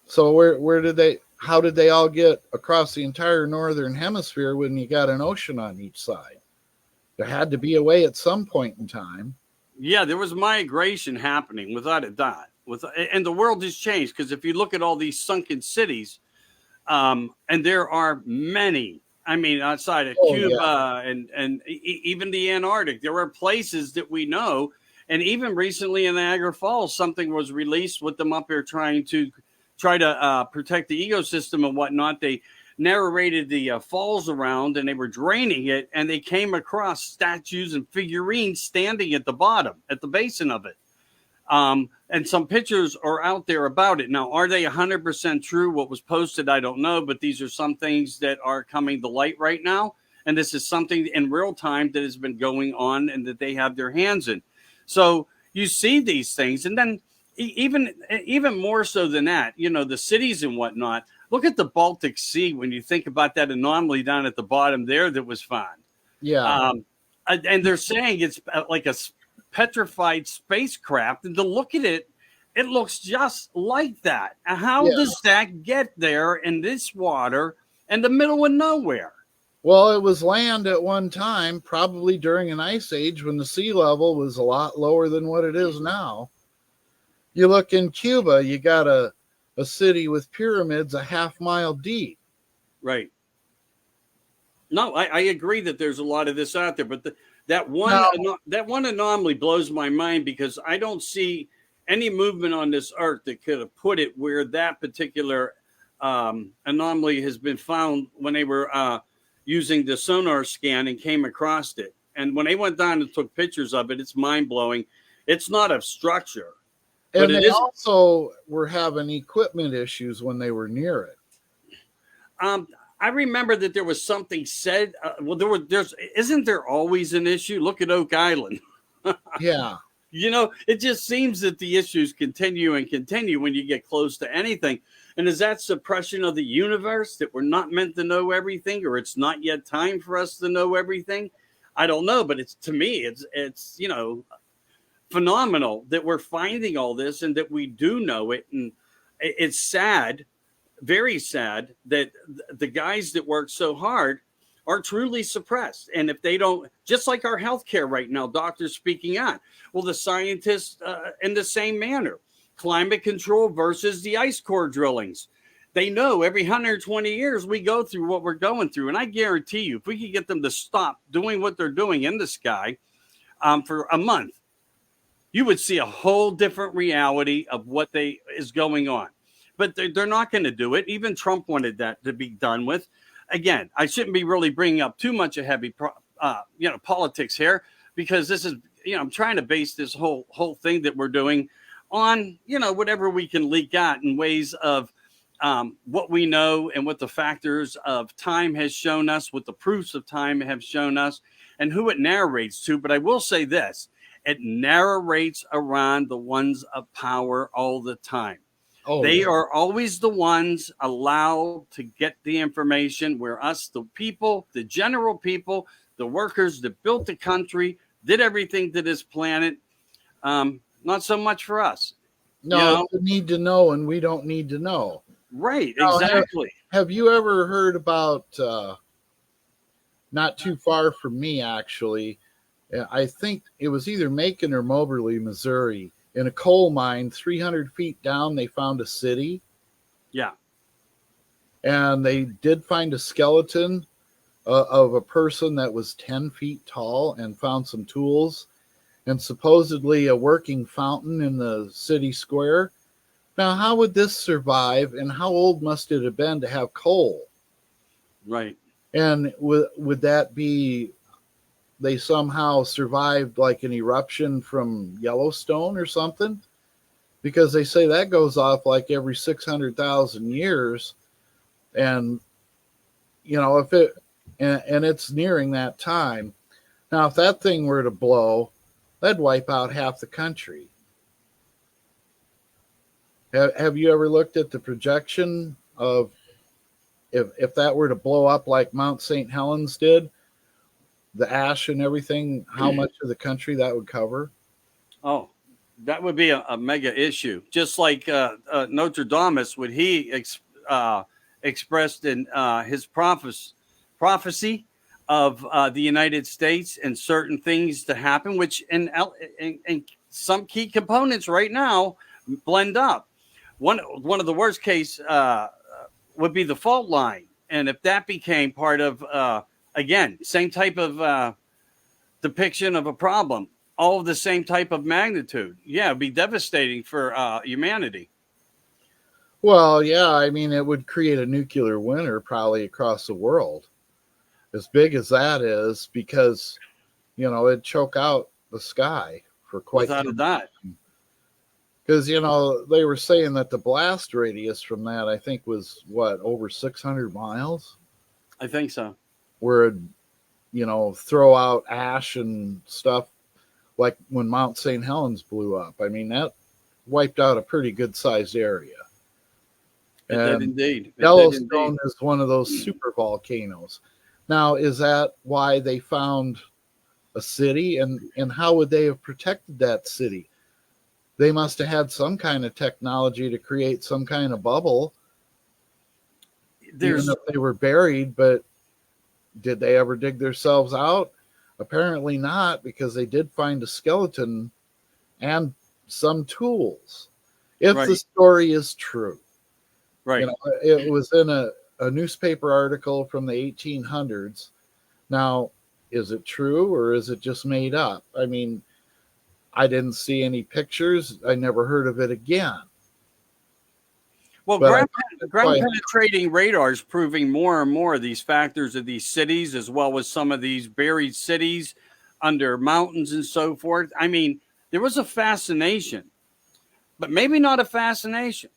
So how did they all get across the entire Northern Hemisphere when you got an ocean on each side? There had to be a way at some point in time. Yeah, there was migration happening without a doubt. And the world has changed, because if you look at all these sunken cities, and there are many, I mean, outside of Cuba and even the Antarctic, there are places that we know. And even recently in Niagara Falls, something was released with them up here trying to protect the ecosystem and whatnot. They narrated the falls around, and they were draining it, and they came across statues and figurines standing at the bottom, at the basin of it. And some pictures are out there about it. Now, are they 100% true? What was posted, I don't know, but these are some things that are coming to light right now. And this is something in real time that has been going on and that they have their hands in. So you see these things. And then even more so than that, the cities and whatnot, look at the Baltic Sea when you think about that anomaly down at the bottom there that was found. Yeah. And they're saying it's like a petrified spacecraft, and to look at it, it looks just like that. How does that get there in this water in the middle of nowhere? Well, it was land at one time, probably during an ice age when the sea level was a lot lower than what it is now. You look in Cuba, you got a city with pyramids a half-mile deep. Right. No, I agree that there's a lot of this out there, but that one anomaly blows my mind, because I don't see any movement on this earth that could have put it where that particular anomaly has been found when they were using the sonar scan and came across it. And when they went down and took pictures of it, it's mind-blowing. It's not a structure. And they also were having equipment issues when they were near it. I remember that there was something said. Isn't there always an issue? Look at Oak Island. Yeah. It just seems that the issues continue and continue when you get close to anything. And is that suppression of the universe, that we're not meant to know everything, or it's not yet time for us to know everything? I don't know, but to me, it's phenomenal that we're finding all this and that we do know it. And it's sad, very sad, that the guys that work so hard are truly suppressed. And if they don't, just like our healthcare right now, doctors speaking out, well, the scientists in the same manner, climate control versus the ice core drillings. They know every 120 years we go through what we're going through. And I guarantee you, if we could get them to stop doing what they're doing in the sky for a month, you would see a whole different reality of what is going on. but they're not going to do it. Even Trump wanted that to be done with. Again, I shouldn't be really bringing up too much of heavy, politics here, because this is, I'm trying to base this whole thing that we're doing on, whatever we can leak out in ways of what we know and what the factors of time has shown us, what the proofs of time have shown us, and who it narrates to. But I will say this: it narrates around the ones of power all the time. Oh, They yeah. are always the ones allowed to get the information, where us, the people, the general people, the workers that built the country, did everything to this planet. Not so much for us. No, you need to know, and we don't need to know. Right, Now, exactly. have you ever heard about, not too far from me, actually, I think it was either Macon or Moberly, Missouri, in a coal mine 300 feet down, they found a city. Yeah. And they did find a skeleton of a person that was 10 feet tall, and found some tools and supposedly a working fountain in the city square. Now, how would this survive, and how old must it have been to have coal? Right. And would that be they somehow survived like an eruption from Yellowstone or something? Because they say that goes off like every 600,000 years. And, if it, and it's nearing that time. Now, if that thing were to blow, that'd wipe out half the country. Have you ever looked at the projection of if that were to blow up like Mount St. Helens did, the ash and everything, how much of the country that would cover? Oh, that would be a mega issue. Just like Notre Dame, what he expressed in his prophecy of the United States and certain things to happen, which in some key components right now blend up. One of the worst case would be the fault line, and if that became part of again, same type of depiction of a problem, all of the same type of magnitude. Yeah, it'd be devastating for humanity. Well, yeah, I mean, it would create a nuclear winter probably across the world, as big as that is, because, it'd choke out the sky for quite Without a doubt. Because, they were saying that the blast radius from that, I think, was over 600 miles? I think so. Where it, throw out ash and stuff like when Mount St. Helens blew up. I mean, that wiped out a pretty good sized area. It did indeed. Yellowstone is one of those super volcanoes. Now, is that why they found a city? And how would they have protected that city? They must have had some kind of technology to create some kind of bubble. Even if they were buried, but did they ever dig themselves out? Apparently not, because they did find a skeleton and some tools. If the story is true. Right. It was in a newspaper article from the 1800s. Now, is it true or is it just made up? I mean, I didn't see any pictures. I never heard of it again. Well, ground penetrating radar is proving more and more of these factors of these cities, as well as some of these buried cities under mountains and so forth. I mean, there was a fascination, but maybe not a fascination,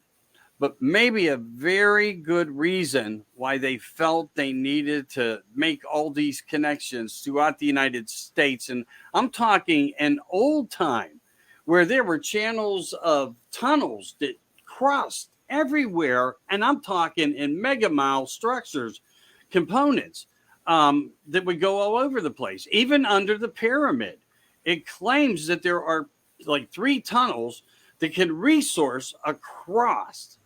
but maybe a very good reason why they felt they needed to make all these connections throughout the United States. And I'm talking an old time where there were channels of tunnels that crossed everywhere. And I'm talking in mega mile structures, components that would go all over the place, even under the pyramid. It claims that there are like 3 tunnels that can resource across.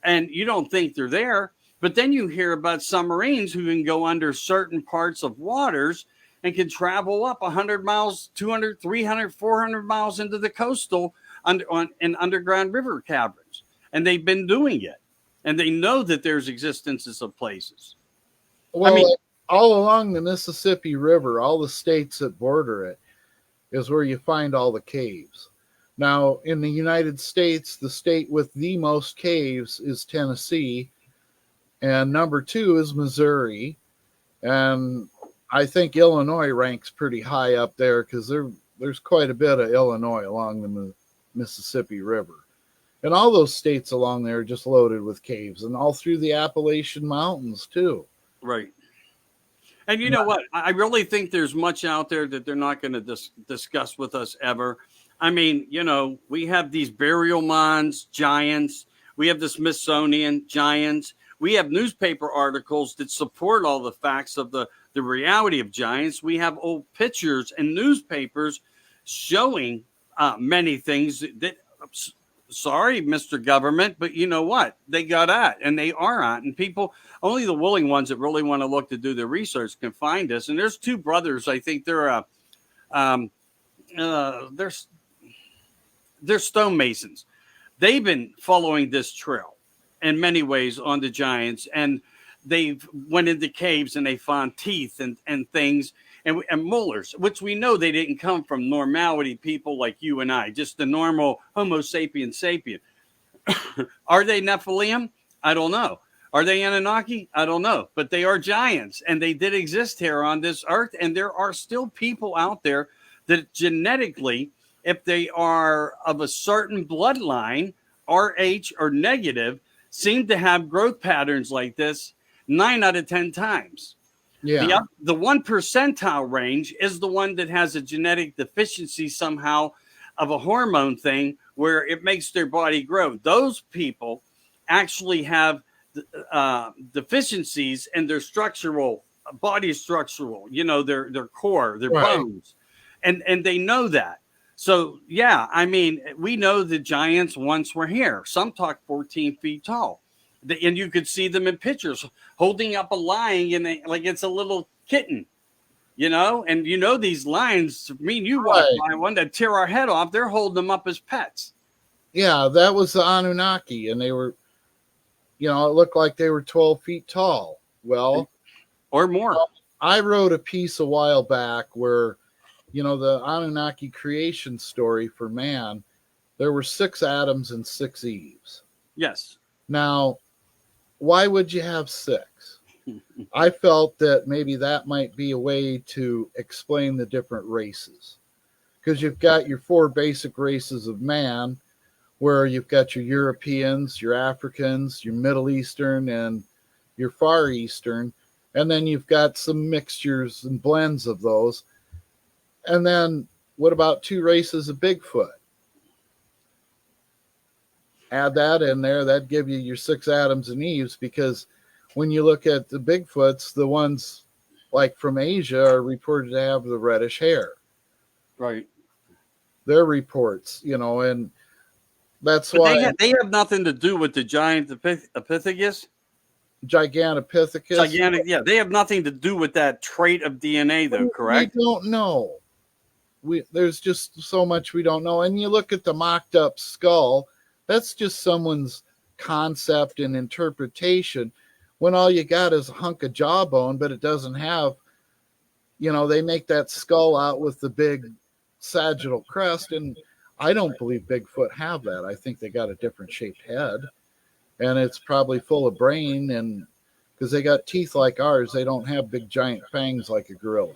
And you don't think they're there, but then you hear about submarines who can go under certain parts of waters and can travel up 100 miles, 200, 300, 400 miles into the coastal in underground river caverns. And they've been doing it. And they know that there's existences of places. Well, I mean, all along the Mississippi River, all the states that border it is where you find all the caves. Now, in the United States, the state with the most caves is Tennessee, and number 2 is Missouri. And I think Illinois ranks pretty high up there because there's quite a bit of Illinois along the Mississippi River. And all those states along there are just loaded with caves, and all through the Appalachian Mountains, too. Right. And you know what? I really think there's much out there that they're not going to discuss with us ever. I mean, you know, we have these burial mounds, giants. We have the Smithsonian, giants. We have newspaper articles that support all the facts of the reality of giants. We have old pictures and newspapers showing many things that, sorry, Mr. Government, but you know what? They got at, and they are at. And people, only the willing ones that really want to look to do their research can find us. And there's 2 brothers. I think they're stonemasons. They've been following this trail in many ways on the giants, and they've went into caves and they found teeth and things and molars, which we know they didn't come from normality people like you and I, just the normal Homo sapiens sapien. Are they Nephilim? I don't know. Are they Anunnaki? I don't know. But they are giants, and they did exist here on this earth, and there are still people out there that genetically, if they are of a certain bloodline, RH or negative, seem to have growth patterns like this 9 out of 10 times. Yeah. The 1 percentile range is the one that has a genetic deficiency somehow of a hormone thing where it makes their body grow. Those people actually have deficiencies in their body structural, you know, their core, their bones. And they know that. So, yeah, I mean, we know the giants once were here. Some talk 14 feet tall. And you could see them in pictures holding up a lion like it's a little kitten, you know? And you know these lions, me and you walk by one that tear our head off. They're holding them up as pets. Yeah, that was the Anunnaki, and they were, you know, it looked like they were 12 feet tall. Well, or more. I wrote a piece a while back where, you know, the Anunnaki creation story for man, there were 6 Adams and 6 Eves. Yes. Now, why would you have 6? I felt that maybe that might be a way to explain the different races. Because you've got your 4 basic races of man, where you've got your Europeans, your Africans, your Middle Eastern, and your Far Eastern. And then you've got some mixtures and blends of those. And then what about 2 races of Bigfoot? Add that in there, that'd give you your 6 Adams and Eves, because when you look at the Bigfoots, the ones like from Asia are reported to have the reddish hair. Right. Their reports, you know, and that's why they have nothing to do with the giant Gigantopithecus. Gigantopithecus. Yeah, they have nothing to do with that trait of DNA, though, correct? We don't know. There's just so much we don't know. And you look at the mocked up skull, that's just someone's concept and interpretation, when all you got is a hunk of jawbone, but it doesn't have, you know, they make that skull out with the big sagittal crest, and I don't believe Bigfoot have that. I think they got a different shaped head, and it's probably full of brain, and because they got teeth like ours, they don't have big giant fangs like a gorilla.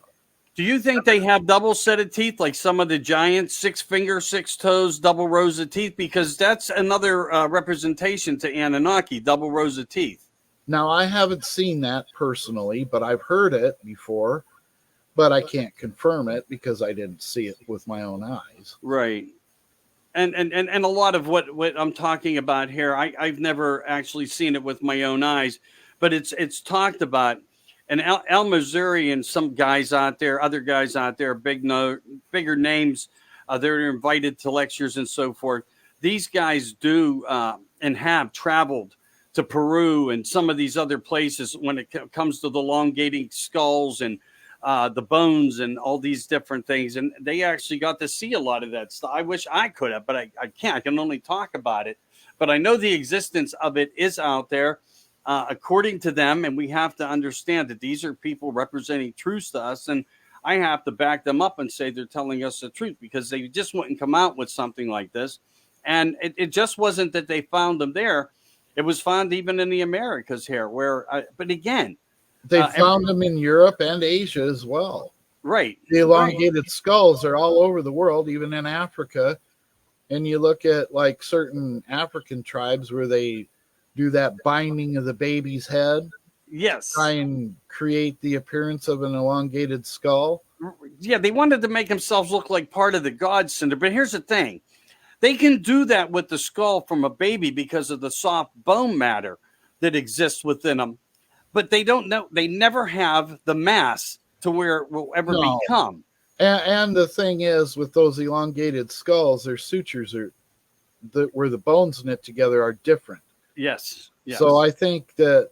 Do you think they have double set of teeth like some of the giants, 6 fingers, 6 toes, double rows of teeth? Because that's another representation to Anunnaki, double rows of teeth. Now, I haven't seen that personally, but I've heard it before, but I can't confirm it because I didn't see it with my own eyes. Right. And a lot of what I'm talking about here, I've never actually seen it with my own eyes, but it's talked about. And Al Missouri and some guys out there, other guys out there, bigger names, they're invited to lectures and so forth. These guys do and have traveled to Peru and some of these other places when it comes to the elongating skulls and the bones and all these different things. And they actually got to see a lot of that stuff. I wish I could have, but I can't. I can only talk about it. But I know the existence of it is out there. According to them, and we have to understand that these are people representing truths to us. And I have to back them up and say they're telling us the truth, because they just wouldn't come out with something like this. And it just wasn't that they found them there. It was found even in the Americas here, but again, They found them in Europe and Asia as well. Right. The elongated skulls are all over the world, even in Africa. And you look at like certain African tribes where they do that binding of the baby's head. Yes. Try and create the appearance of an elongated skull. Yeah, they wanted to make themselves look like part of the God Center. But here's the thing. They can do that with the skull from a baby because of the soft bone matter that exists within them. But they don't know. They never have the mass to where it will ever become. And the thing is, with those elongated skulls, their sutures where the bones knit together are different. Yes. So I think that,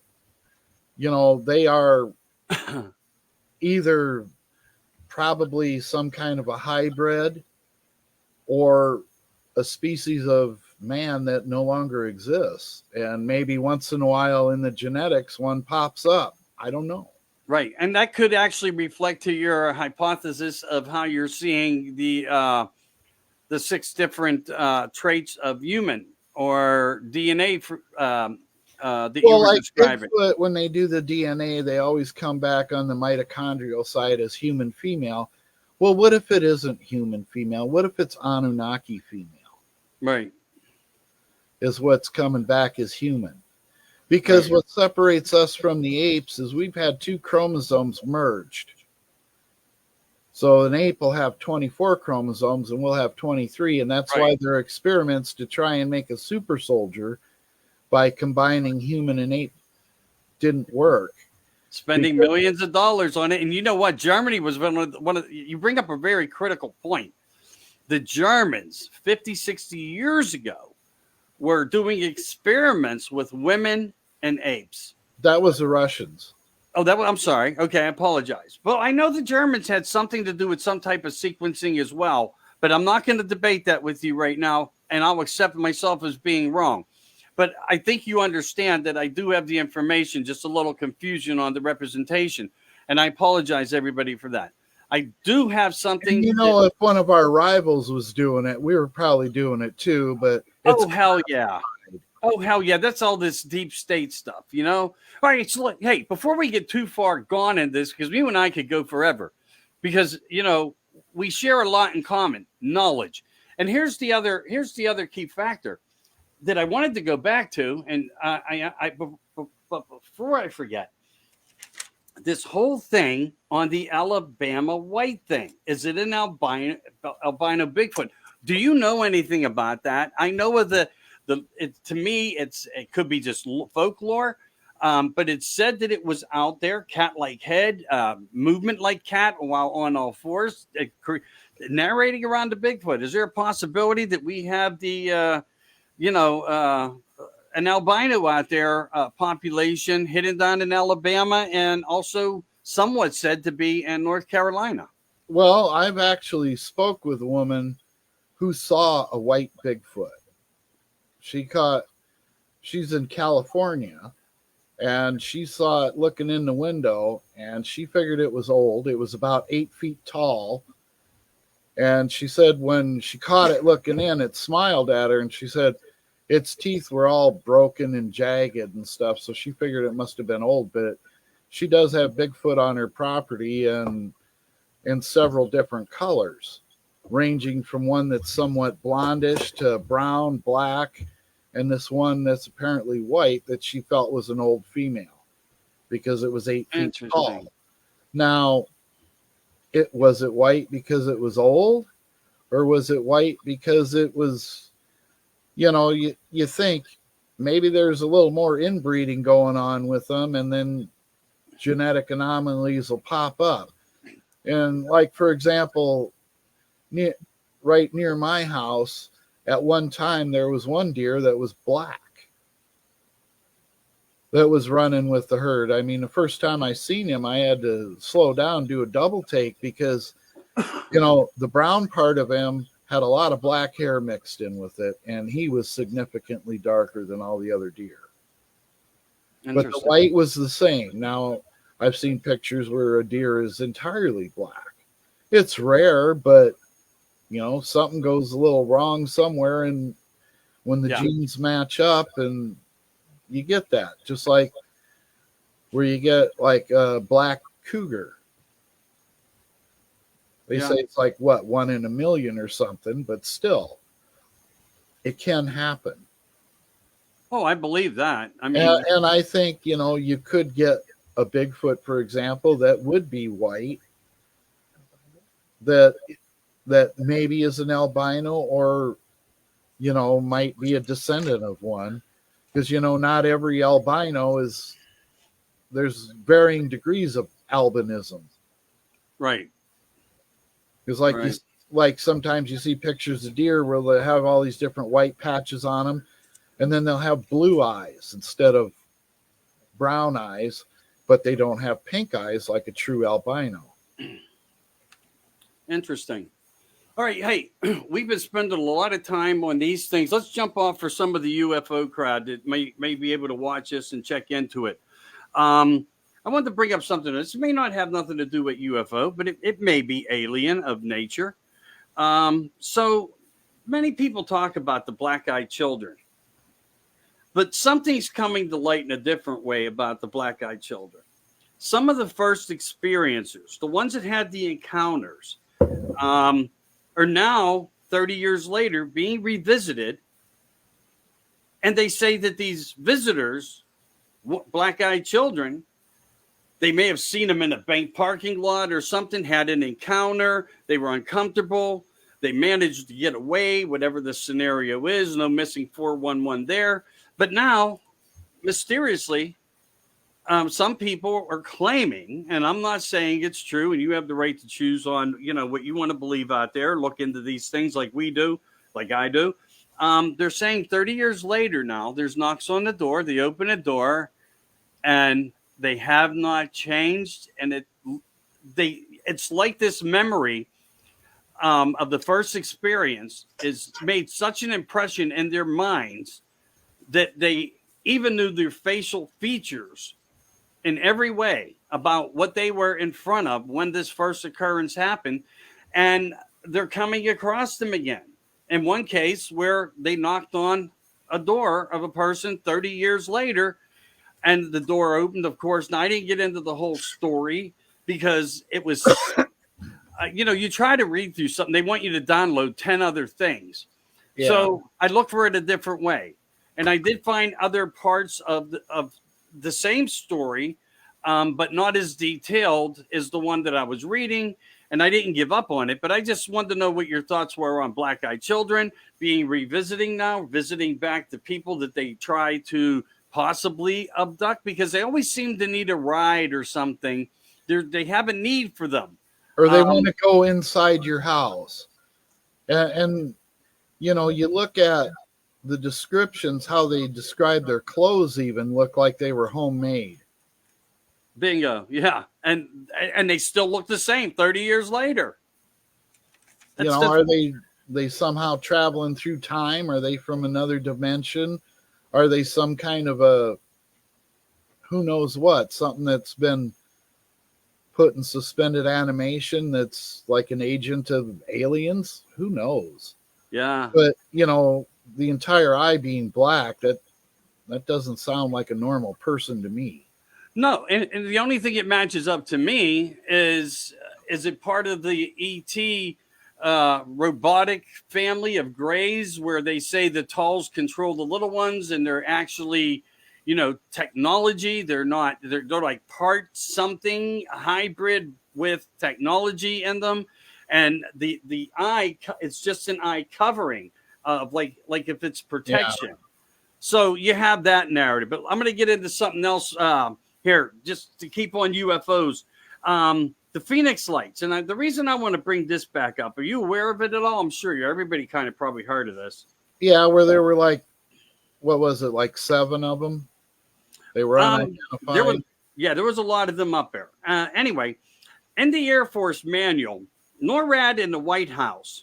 they are either probably some kind of a hybrid or a species of man that no longer exists. And maybe once in a while in the genetics, one pops up. I don't know. Right. And that could actually reflect to your hypothesis of how you're seeing the 6 different traits of human or DNA that you were describing. Bigfoot, when they do the DNA, they always come back on the mitochondrial side as human female. Well, what if it isn't human female? What if it's Anunnaki female? Right. Is what's coming back as human. Because what separates us from the apes is we've had 2 chromosomes merged. So an ape will have 24 chromosomes and we'll have 23. And that's why there are experiments to try and make a super soldier by combining human and ape. Didn't work. Spending millions of dollars on it. And you know what? Germany was one of you bring up a very critical point. The Germans 50, 60 years ago were doing experiments with women and apes. That was the Russians. Oh, I'm sorry. Okay, I apologize. Well, I know the Germans had something to do with some type of sequencing as well, but I'm not going to debate that with you right now, and I'll accept myself as being wrong. But I think you understand that I do have the information, just a little confusion on the representation, and I apologize, everybody, for that. I do have something. And if one of our rivals was doing it, we were probably doing it too, but hell yeah. Oh, hell yeah. That's all this deep state stuff, All right. So, hey, before we get too far gone in this, because you and I could go forever, because, we share a lot in common, knowledge. And here's the other key factor that I wanted to go back to. And but before I forget, this whole thing on the Alabama white thing, is it an albino Bigfoot? Do you know anything about that? I know of to me, it could be just folklore, but it's said that it was out there, cat-like head, movement like cat while on all fours, narrating around the Bigfoot. Is there a possibility that we have the, an albino out there population hidden down in Alabama and also somewhat said to be in North Carolina? Well, I've actually spoke with a woman who saw a white Bigfoot. She's in California, and she saw it looking in the window, and she figured it was old. It was about 8 feet tall. And she said when she caught it looking in, it smiled at her, and she said its teeth were all broken and jagged and stuff. So she figured it must have been old, but she does have Bigfoot on her property and in several different colors, ranging from one that's somewhat blondish to brown, black, and this one that's apparently white that she felt was an old female because it was 8 feet tall. Now, was it white because it was old, or was it white because it was, you think maybe there's a little more inbreeding going on with them, and then genetic anomalies will pop up. And like, for example, right near my house, at one time, there was one deer that was black that was running with the herd. I mean, the first time I seen him, I had to slow down, do a double take because, the brown part of him had a lot of black hair mixed in with it, and he was significantly darker than all the other deer. But the white was the same. Now, I've seen pictures where a deer is entirely black. It's rare, but something goes a little wrong somewhere, and when the Yeah. genes match up, and you get that, just like where you get like a black cougar. They Yeah. say it's like what, 1 in 1,000,000 or something, but still, it can happen. Oh, I believe that. I And, mean, and I think you could get a Bigfoot, for example, that would be white, that maybe is an albino, or might be a descendant of one, because not every albino is. There's varying degrees of albinism. right. Because Right. like sometimes you see pictures of deer where they have all these different white patches on them, and then they'll have blue eyes instead of brown eyes, but they don't have pink eyes like a true albino. Interesting. All right. Hey, we've been spending a lot of time on these things. Let's jump off for some of the UFO crowd that may be able to watch this and check into it. I wanted to bring up something. This may not have nothing to do with UFO, but it may be alien of nature. So many people talk about the black-eyed children, but something's coming to light in a different way about the black-eyed children. Some of the first experiencers, the ones that had the encounters, are now 30 years later being revisited, and they say that these visitors, black-eyed children, they may have seen them in a bank parking lot or something, had an encounter, they were uncomfortable, they managed to get away, whatever the scenario is, no missing 411 there. But now, mysteriously, some people are claiming, and I'm not saying it's true, and you have the right to choose on, what you want to believe out there, look into these things like we do, like I do. They're saying 30 years later now, there's knocks on the door, they open a door, and they have not changed, and it's like this memory of the first experience is made such an impression in their minds that they even knew their facial features in every way about what they were in front of when this first occurrence happened, and they're coming across them again. In one case where they knocked on a door of a person 30 years later, and the door opened, of course. Now, I didn't get into the whole story because it was, you try to read through something, they want you to download 10 other things. Yeah. So I looked for it a different way. And I did find other parts of the same story, but not as detailed as the one that I was reading. And I didn't give up on it, but I just wanted to know what your thoughts were on black-eyed children being revisiting now, visiting back the people that they try to possibly abduct, because they always seem to need a ride or something. They have a need for them. Or they want to go inside your house. And you look at the descriptions, how they describe their clothes even look like they were homemade. Bingo. Yeah. And they still look the same 30 years later. Are they somehow traveling through time? Are they from another dimension? Are they some kind of a, who knows what, something that's been put in suspended animation that's like an agent of aliens? Who knows? Yeah. But, the entire eye being black, that doesn't sound like a normal person to me. No, and the only thing it matches up to me is it part of the ET robotic family of grays, where they say the talls control the little ones, and they're actually, technology. They're not. They're like part something hybrid with technology in them, and the eye, it's just an eye covering of like if it's protection. Yeah. So you have that narrative, but I'm going to get into something else here, just to keep on UFOs. The Phoenix Lights. And the reason I want to bring this back up, are you aware of it at all? I'm sure everybody kind of probably heard of this. Yeah, where there were like, what was it, like 7 of them? They were unidentified. There was a lot of them up there. Anyway, in the Air Force manual, NORAD and the White House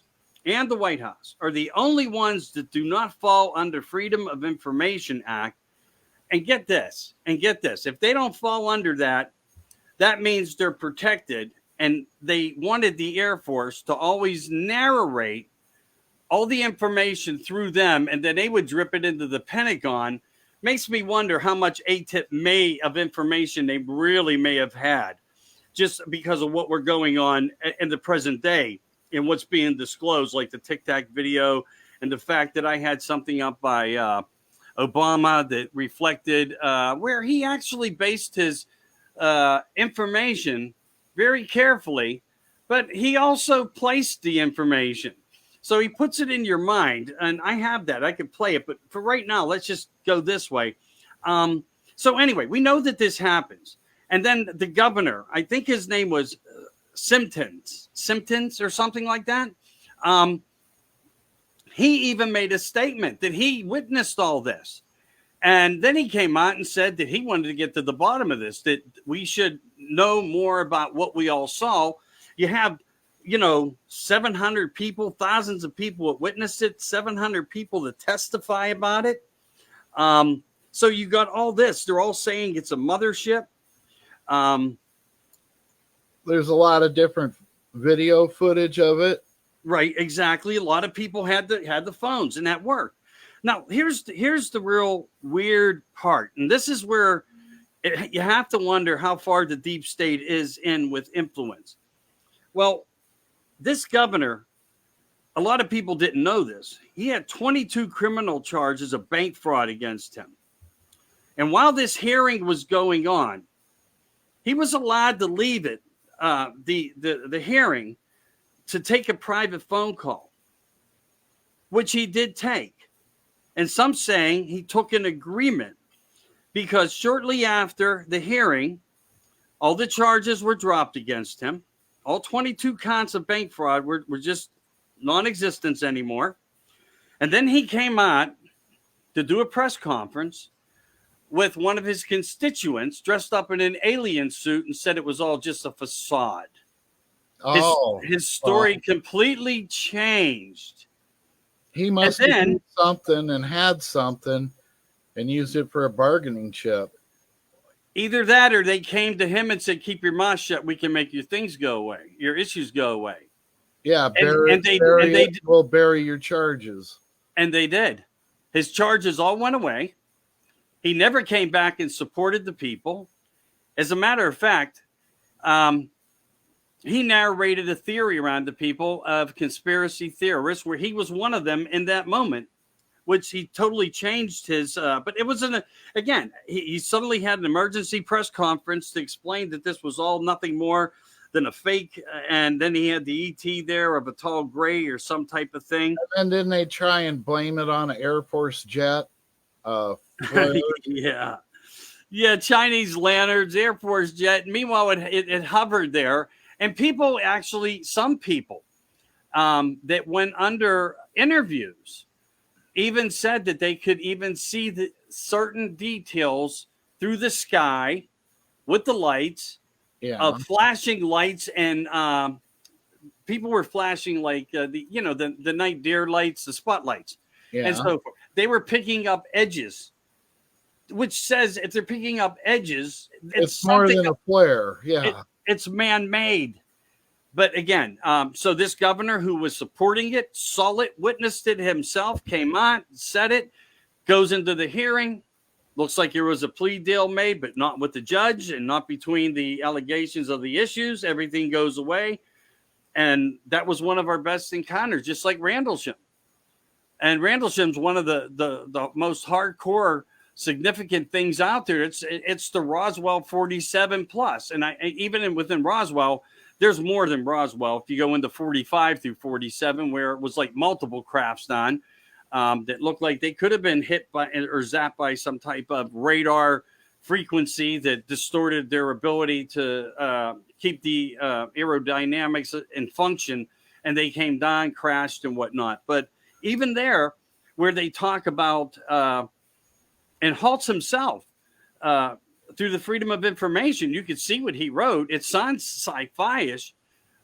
are the only ones that do not fall under Freedom of Information Act. And get this. If they don't fall under that, that means they're protected and they wanted the Air Force to always narrate all the information through them, and then they would drip it into the Pentagon. Makes me wonder how much ATIP of information they really may have had, just because of what we're going on in the present day and what's being disclosed, like the Tic Tac video and the fact that I had something up by Obama that reflected where he actually based his information very carefully, but he also placed the information. So he puts it in your mind, and I have that. I could play it, but for right now, let's just go this way. So anyway, we know that this happens. And then the governor, I think his name was Simpkins or something like that. He even made a statement that he witnessed all this. And then he came out and said that he wanted to get to the bottom of this, that we should know more about what we all saw. You have, 700 people, thousands of people that witnessed it, 700 people that testify about it. So you got all this. They're all saying it's a mothership. There's a lot of different video footage of it. Right, exactly. A lot of people had the phones, and that worked. Now, here's the real weird part, and this is where you have to wonder how far the deep state is in with influence. Well, this governor, a lot of people didn't know this. He had 22 criminal charges of bank fraud against him. And while this hearing was going on, he was allowed to leave it, the hearing, to take a private phone call, which he did take. And some saying he took an agreement, because shortly after the hearing, all the charges were dropped against him. All 22 counts of bank fraud were just non-existent anymore. And then he came out to do a press conference with one of his constituents dressed up in an alien suit and said it was all just a facade. His story completely changed. He must have done something and had something and used it for a bargaining chip. Either that, or they came to him and said, "Keep your mouth shut. We can make your things go away. Your issues go away." Yeah, we'll bury your charges. And they did. His charges all went away. He never came back and supported the people. As a matter of fact, he narrated a theory around the people of conspiracy theorists, where he was one of them in that moment, which he totally changed his. But it was again, he suddenly had an emergency press conference to explain that this was all nothing more than a fake. And then he had the ET there of a tall gray or some type of thing. And then they try and blame it on an Air Force jet. Yeah. Chinese lanterns, Air Force jet. Meanwhile, it hovered there. And people actually, some people that went under interviews even said that they could even see the certain details through the sky with the lights, flashing lights, and people were flashing like the night deer lights, the spotlights, and so forth. They were picking up edges, which says if they're picking up edges, it's more than a flare. It's man-made. But again, so this governor who was supporting it, saw it, witnessed it himself, came on, said it, goes into the hearing. Looks like there was a plea deal made, but not with the judge and not between the allegations of the issues. Everything goes away. And that was one of our best encounters, just like Randlesham. And Randlesham's one of the most hardcore, significant things out there. It's the Roswell 47 plus. And even within Roswell, there's more than Roswell. If you go into 45 through 47, where it was like multiple crafts done that looked like they could have been hit by or zapped by some type of radar frequency that distorted their ability to keep the aerodynamics in function, and they came down, crashed, and whatnot. But even there, where they talk about, and Holtz himself, through the Freedom of Information, you could see what he wrote. It sounds sci-fi-ish,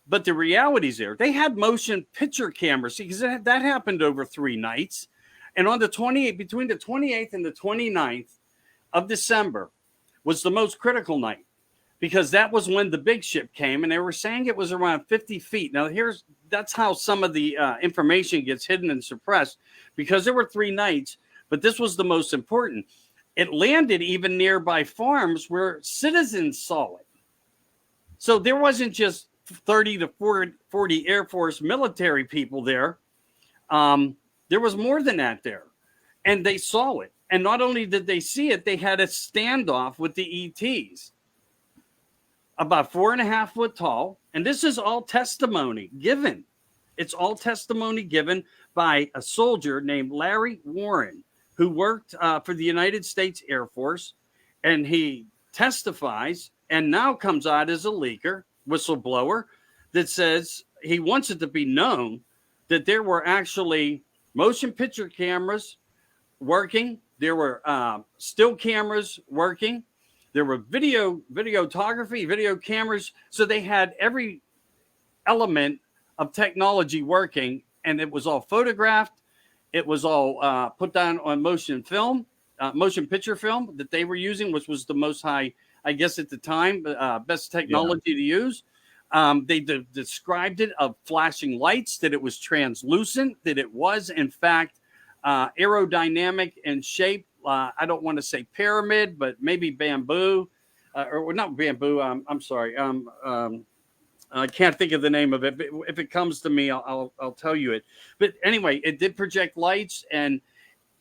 but the reality's there. They had motion picture cameras, because that happened over 3 nights. And on the 28th, between the 28th and the 29th of December was the most critical night. because that was when the big ship came, and they were saying it was around 50 feet. Now, that's how some of the information gets hidden and suppressed, because there were 3 nights, but this was the most important. It landed even nearby farms where citizens saw it. So there wasn't just 30 to 40 Air Force military people there. There was more than that there, and they saw it. And not only did they see it, they had a standoff with the ETs. About 4.5 foot tall. And this is all testimony given. It's all testimony given by a soldier named Larry Warren, who worked for the United States Air Force. And he testifies and now comes out as a leaker, whistleblower, that says he wants it to be known that there were actually motion picture cameras working. There were still cameras working. There were videography, video cameras. So they had every element of technology working, and it was all photographed. It was all put down on motion picture film that they were using, which was the most high, I guess at the time, best technology to use. They described it of flashing lights, that it was translucent, that it was, in fact, aerodynamic in shape. I don't want to say pyramid, but maybe bamboo, or not bamboo. I'm sorry. I can't think of the name of it. But if it comes to me, I'll tell you it. But anyway, it did project lights, and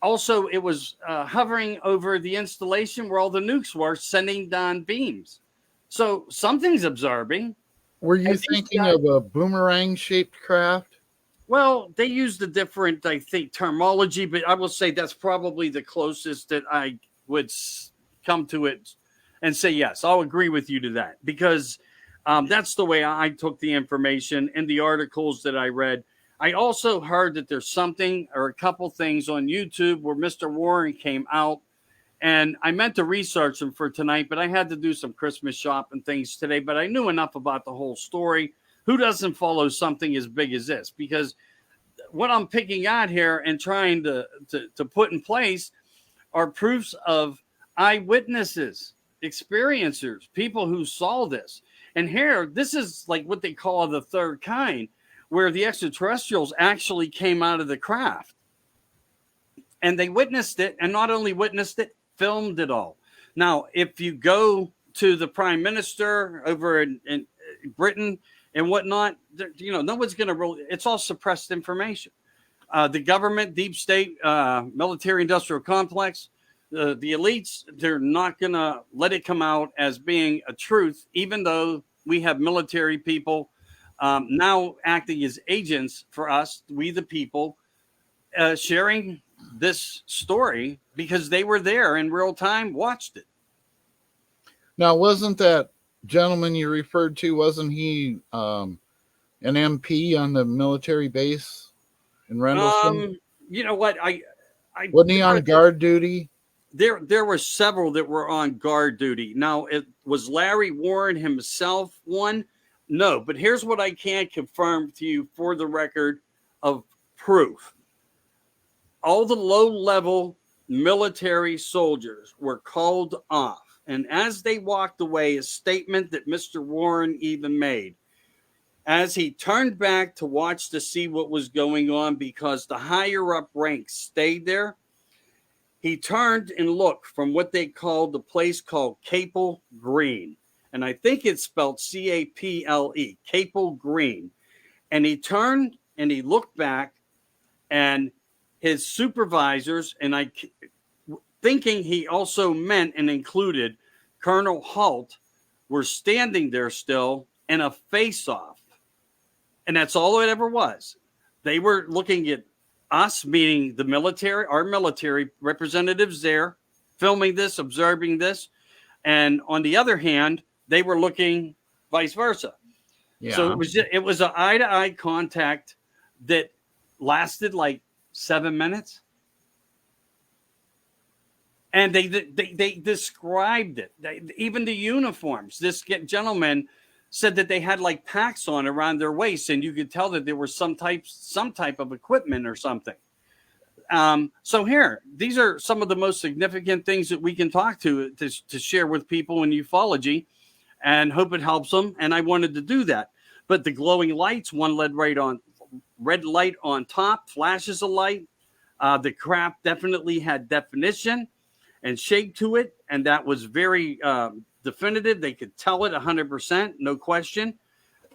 also it was hovering over the installation where all the nukes were, sending down beams. So something's observing. Were you thinking of a boomerang-shaped craft? Well, they used a different, I think, terminology, but I will say that's probably the closest that I would come to it and say, yes, I'll agree with you to that, because that's the way I took the information in the articles that I read. I also heard that there's something or a couple things on YouTube where Mr. Warren came out, and I meant to research him for tonight, but I had to do some Christmas shopping things today, but I knew enough about the whole story. Who doesn't follow something as big as this? Because what I'm picking out here and trying to put in place are proofs of eyewitnesses, experiencers, people who saw this. And here, this is like what they call the third kind, where the extraterrestrials actually came out of the craft. And they witnessed it, and not only witnessed it, filmed it all. Now, if you go to the prime minister over in Britain and whatnot, no one's going to really, it's all suppressed information. The government, deep state, military industrial complex, the elites, they're not going to let it come out as being a truth, even though we have military people now acting as agents for us, we the people, sharing this story because they were there in real time, watched it. Now, wasn't that gentleman you referred to, wasn't he an MP on the military base in Rendlesham? You know what? I wasn't he on guard duty? There were several that were on guard duty. Now, it was Larry Warren himself one? No, but here's what I can confirm to you for the record of proof. All the low-level military soldiers were called off. And as they walked away, a statement that Mr. Warren even made, as he turned back to watch to see what was going on, because the higher up ranks stayed there, he turned and looked from what they called the place called Capel Green. And I think it's spelled C-A-P-L-E, Capel Green. And he turned and he looked back, and his supervisors, and I thinking he also meant and included Colonel Halt, were standing there still in a face-off. And that's all it ever was. They were looking at us, meaning the military, our military representatives there, filming this, observing this. And on the other hand, they were looking vice versa. Yeah. So it was an eye-to-eye contact that lasted like 7 minutes. And they described it. Even the uniforms. This gentleman said that they had like packs on around their waist, and you could tell that there was some type of equipment or something. So here, these are some of the most significant things that we can talk to share with people in ufology. and hope it helps them. And I wanted to do that. But the glowing lights, one led right on, red light on top, flashes of light. The craft definitely had definition and shape to it, and that was very definitive. They could tell it 100%, no question.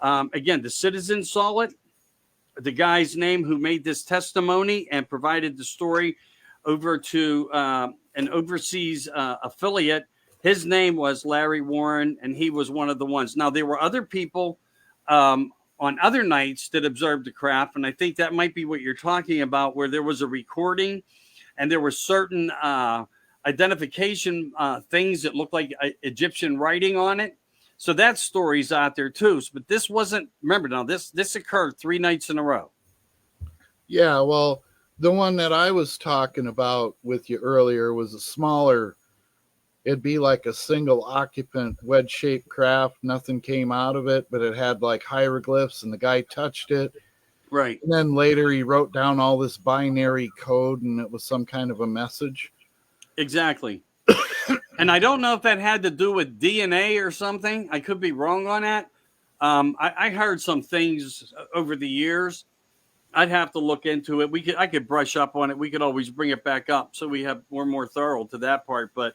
Again, the citizens saw it. The guy's name who made this testimony and provided the story over to an overseas affiliate, his name was Larry Warren, and he was one of the ones. Now, there were other people on other nights that observed the craft, and I think that might be what you're talking about, where there was a recording and there were certain identification things that looked like Egyptian writing on it. So that story's out there too. But this wasn't, remember now, this occurred 3 nights in a row. Yeah, well, the one that I was talking about with you earlier was a smaller, it'd be like a single occupant wedge-shaped craft. Nothing came out of it, but it had like hieroglyphs and the guy touched it. Right. And then later he wrote down all this binary code and it was some kind of a message. Exactly. And I don't know if that had to do with DNA or something. I could be wrong on that. I heard some things over the years. I'd have to look into it. I could brush up on it. We could always bring it back up so we're more thorough to that part. But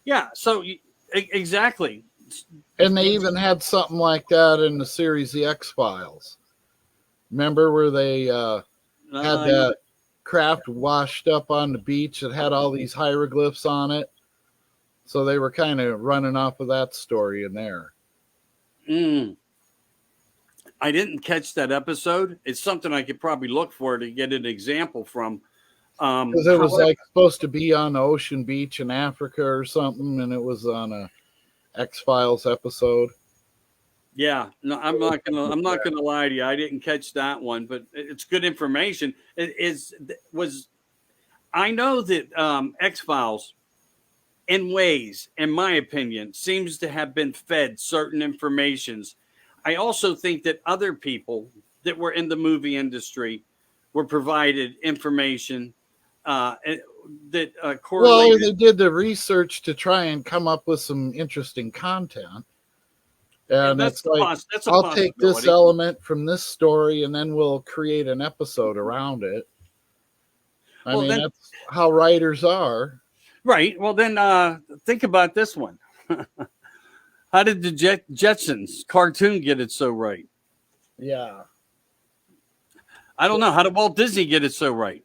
yeah, so exactly. And they even had something like that in the series The X-Files. Remember where they had that craft washed up on the beach that had all these hieroglyphs on it? So they were kind of running off of that story in there. I didn't catch that episode. It's something I could probably look for to get an example from. Because it was like supposed to be on the ocean beach in Africa or something, and it was on a X-Files episode. Yeah, no, I'm not gonna lie to you. I didn't catch that one, but it's good information. I know that X-Files, in ways, in my opinion, seems to have been fed certain informations. I also think that other people that were in the movie industry were provided information that correlated. Well, they did the research to try and come up with some interesting content. And it's like, I'll take this element from this story and then we'll create an episode around it. I mean, that's how writers are. Right. Well, then think about this one. How did the Jetsons cartoon get it so right? Yeah. I don't know. How did Walt Disney get it so right?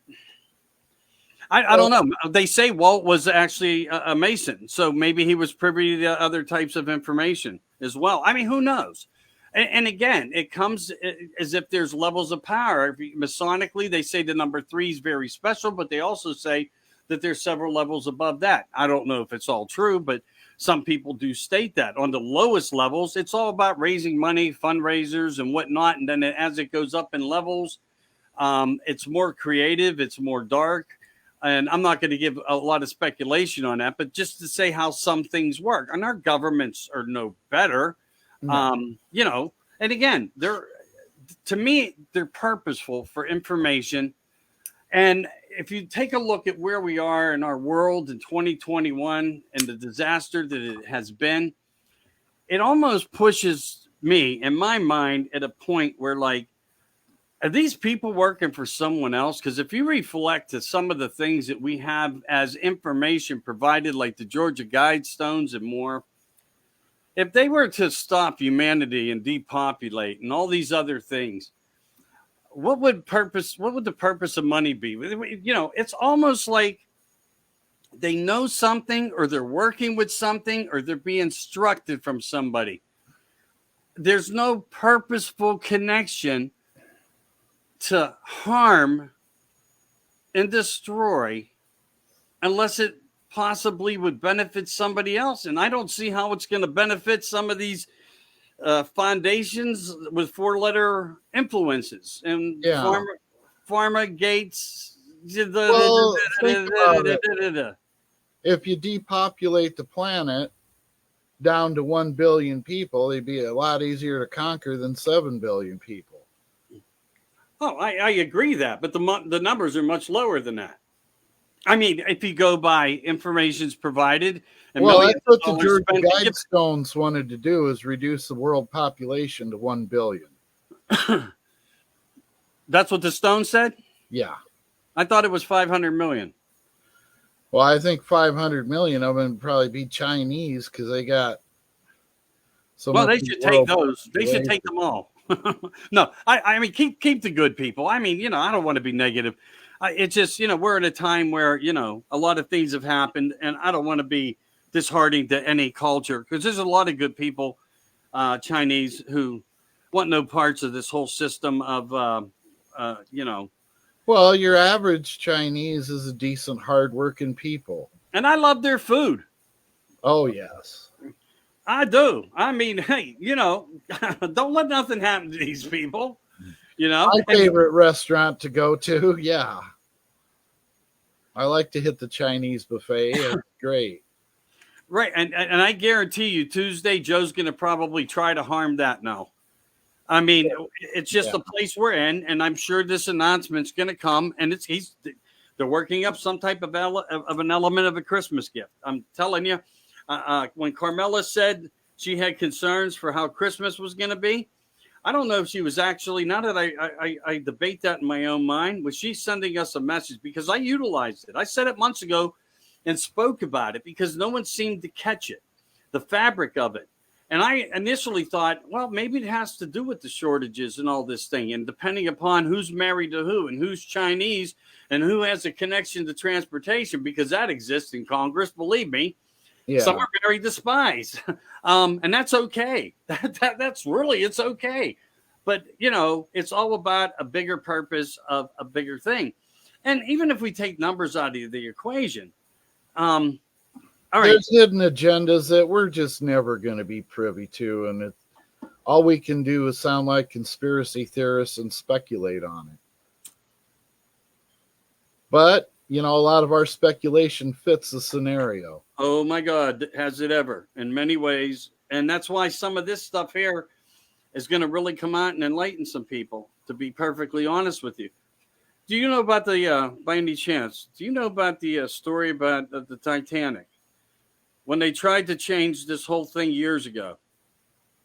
I don't know. They say Walt was actually a Mason, so maybe he was privy to other types of information as well. I mean, who knows? And again, it comes as if there's levels of power. Masonically, they say the number 3 is very special, but they also say that there's several levels above that. I don't know if it's all true, but some people do state that. On the lowest levels, it's all about raising money, fundraisers, and whatnot. And then as it goes up in levels, it's more creative, it's more dark. And I'm not going to give a lot of speculation on that, but just to say how some things work. And our governments are no better. And again, to me, they're purposeful for information. And if you take a look at where we are in our world in 2021 and the disaster that it has been, it almost pushes me in my mind at a point where, like, are these people working for someone else? Because if you reflect to some of the things that we have as information provided, like the Georgia Guidestones and more, if they were to stop humanity and depopulate and all these other things, what would the purpose of money be? It's almost like they know something, or they're working with something, or they're being instructed from somebody. There's no purposeful connection to harm and destroy unless it possibly would benefit somebody else. And I don't see how it's going to benefit some of these foundations with 4-letter influences and pharma gates. Well, think about it. If you depopulate the planet down to 1 billion people, it'd be a lot easier to conquer than 7 billion people. Oh, I agree that, but the numbers are much lower than that. I mean, if you go by information's provided and Well, millions that's what of the dollars Georgia spent to get. Guidestones wanted to do, is reduce the world population to 1 billion. That's what the Stone said? Yeah. I thought it was 500 million. Well, I think 500 million of them would probably be Chinese because they got so Well, much they of the should take world those. They should population. take them all. No, I mean, keep the good people. I mean, I don't want to be negative. It's just, we're at a time where, a lot of things have happened, and I don't want to be disheartening to any culture, because there's a lot of good people, Chinese, who want no parts of this whole system of, Well, your average Chinese is a decent, hardworking people. and I love their food. Oh, yes. I do. I mean, hey, don't let nothing happen to these people, My And favorite restaurant to go to, yeah. I like to hit the Chinese buffet. It's great. right. And I guarantee you, Tuesday, Joe's going to probably try to harm that now. I mean, it's just Yeah. the place we're in, and I'm sure this announcement's going to come, and they're working up some type of an element of a Christmas gift. I'm telling you, when Carmela said she had concerns for how Christmas was going to be, I don't know if she was actually, now that I debate that in my own mind, was she sending us a message? Because I utilized it. I said it months ago and spoke about it because no one seemed to catch it, the fabric of it. And I initially thought, well, maybe it has to do with the shortages and all this thing. And depending upon who's married to who and who's Chinese and who has a connection to transportation, because that exists in Congress, believe me. Yeah. Some are married to spies. And that's okay. That's really, it's okay. But, it's all about a bigger purpose of a bigger thing. And even if we take numbers out of the equation, all right. There's hidden agendas that we're just never going to be privy to, and all we can do is sound like conspiracy theorists and speculate on it. But, a lot of our speculation fits the scenario. Oh my God, has it ever, in many ways. And that's why some of this stuff here is going to really come out and enlighten some people, to be perfectly honest with you. Do you know about by any chance, do you know about the story about the Titanic? When they tried to change this whole thing years ago?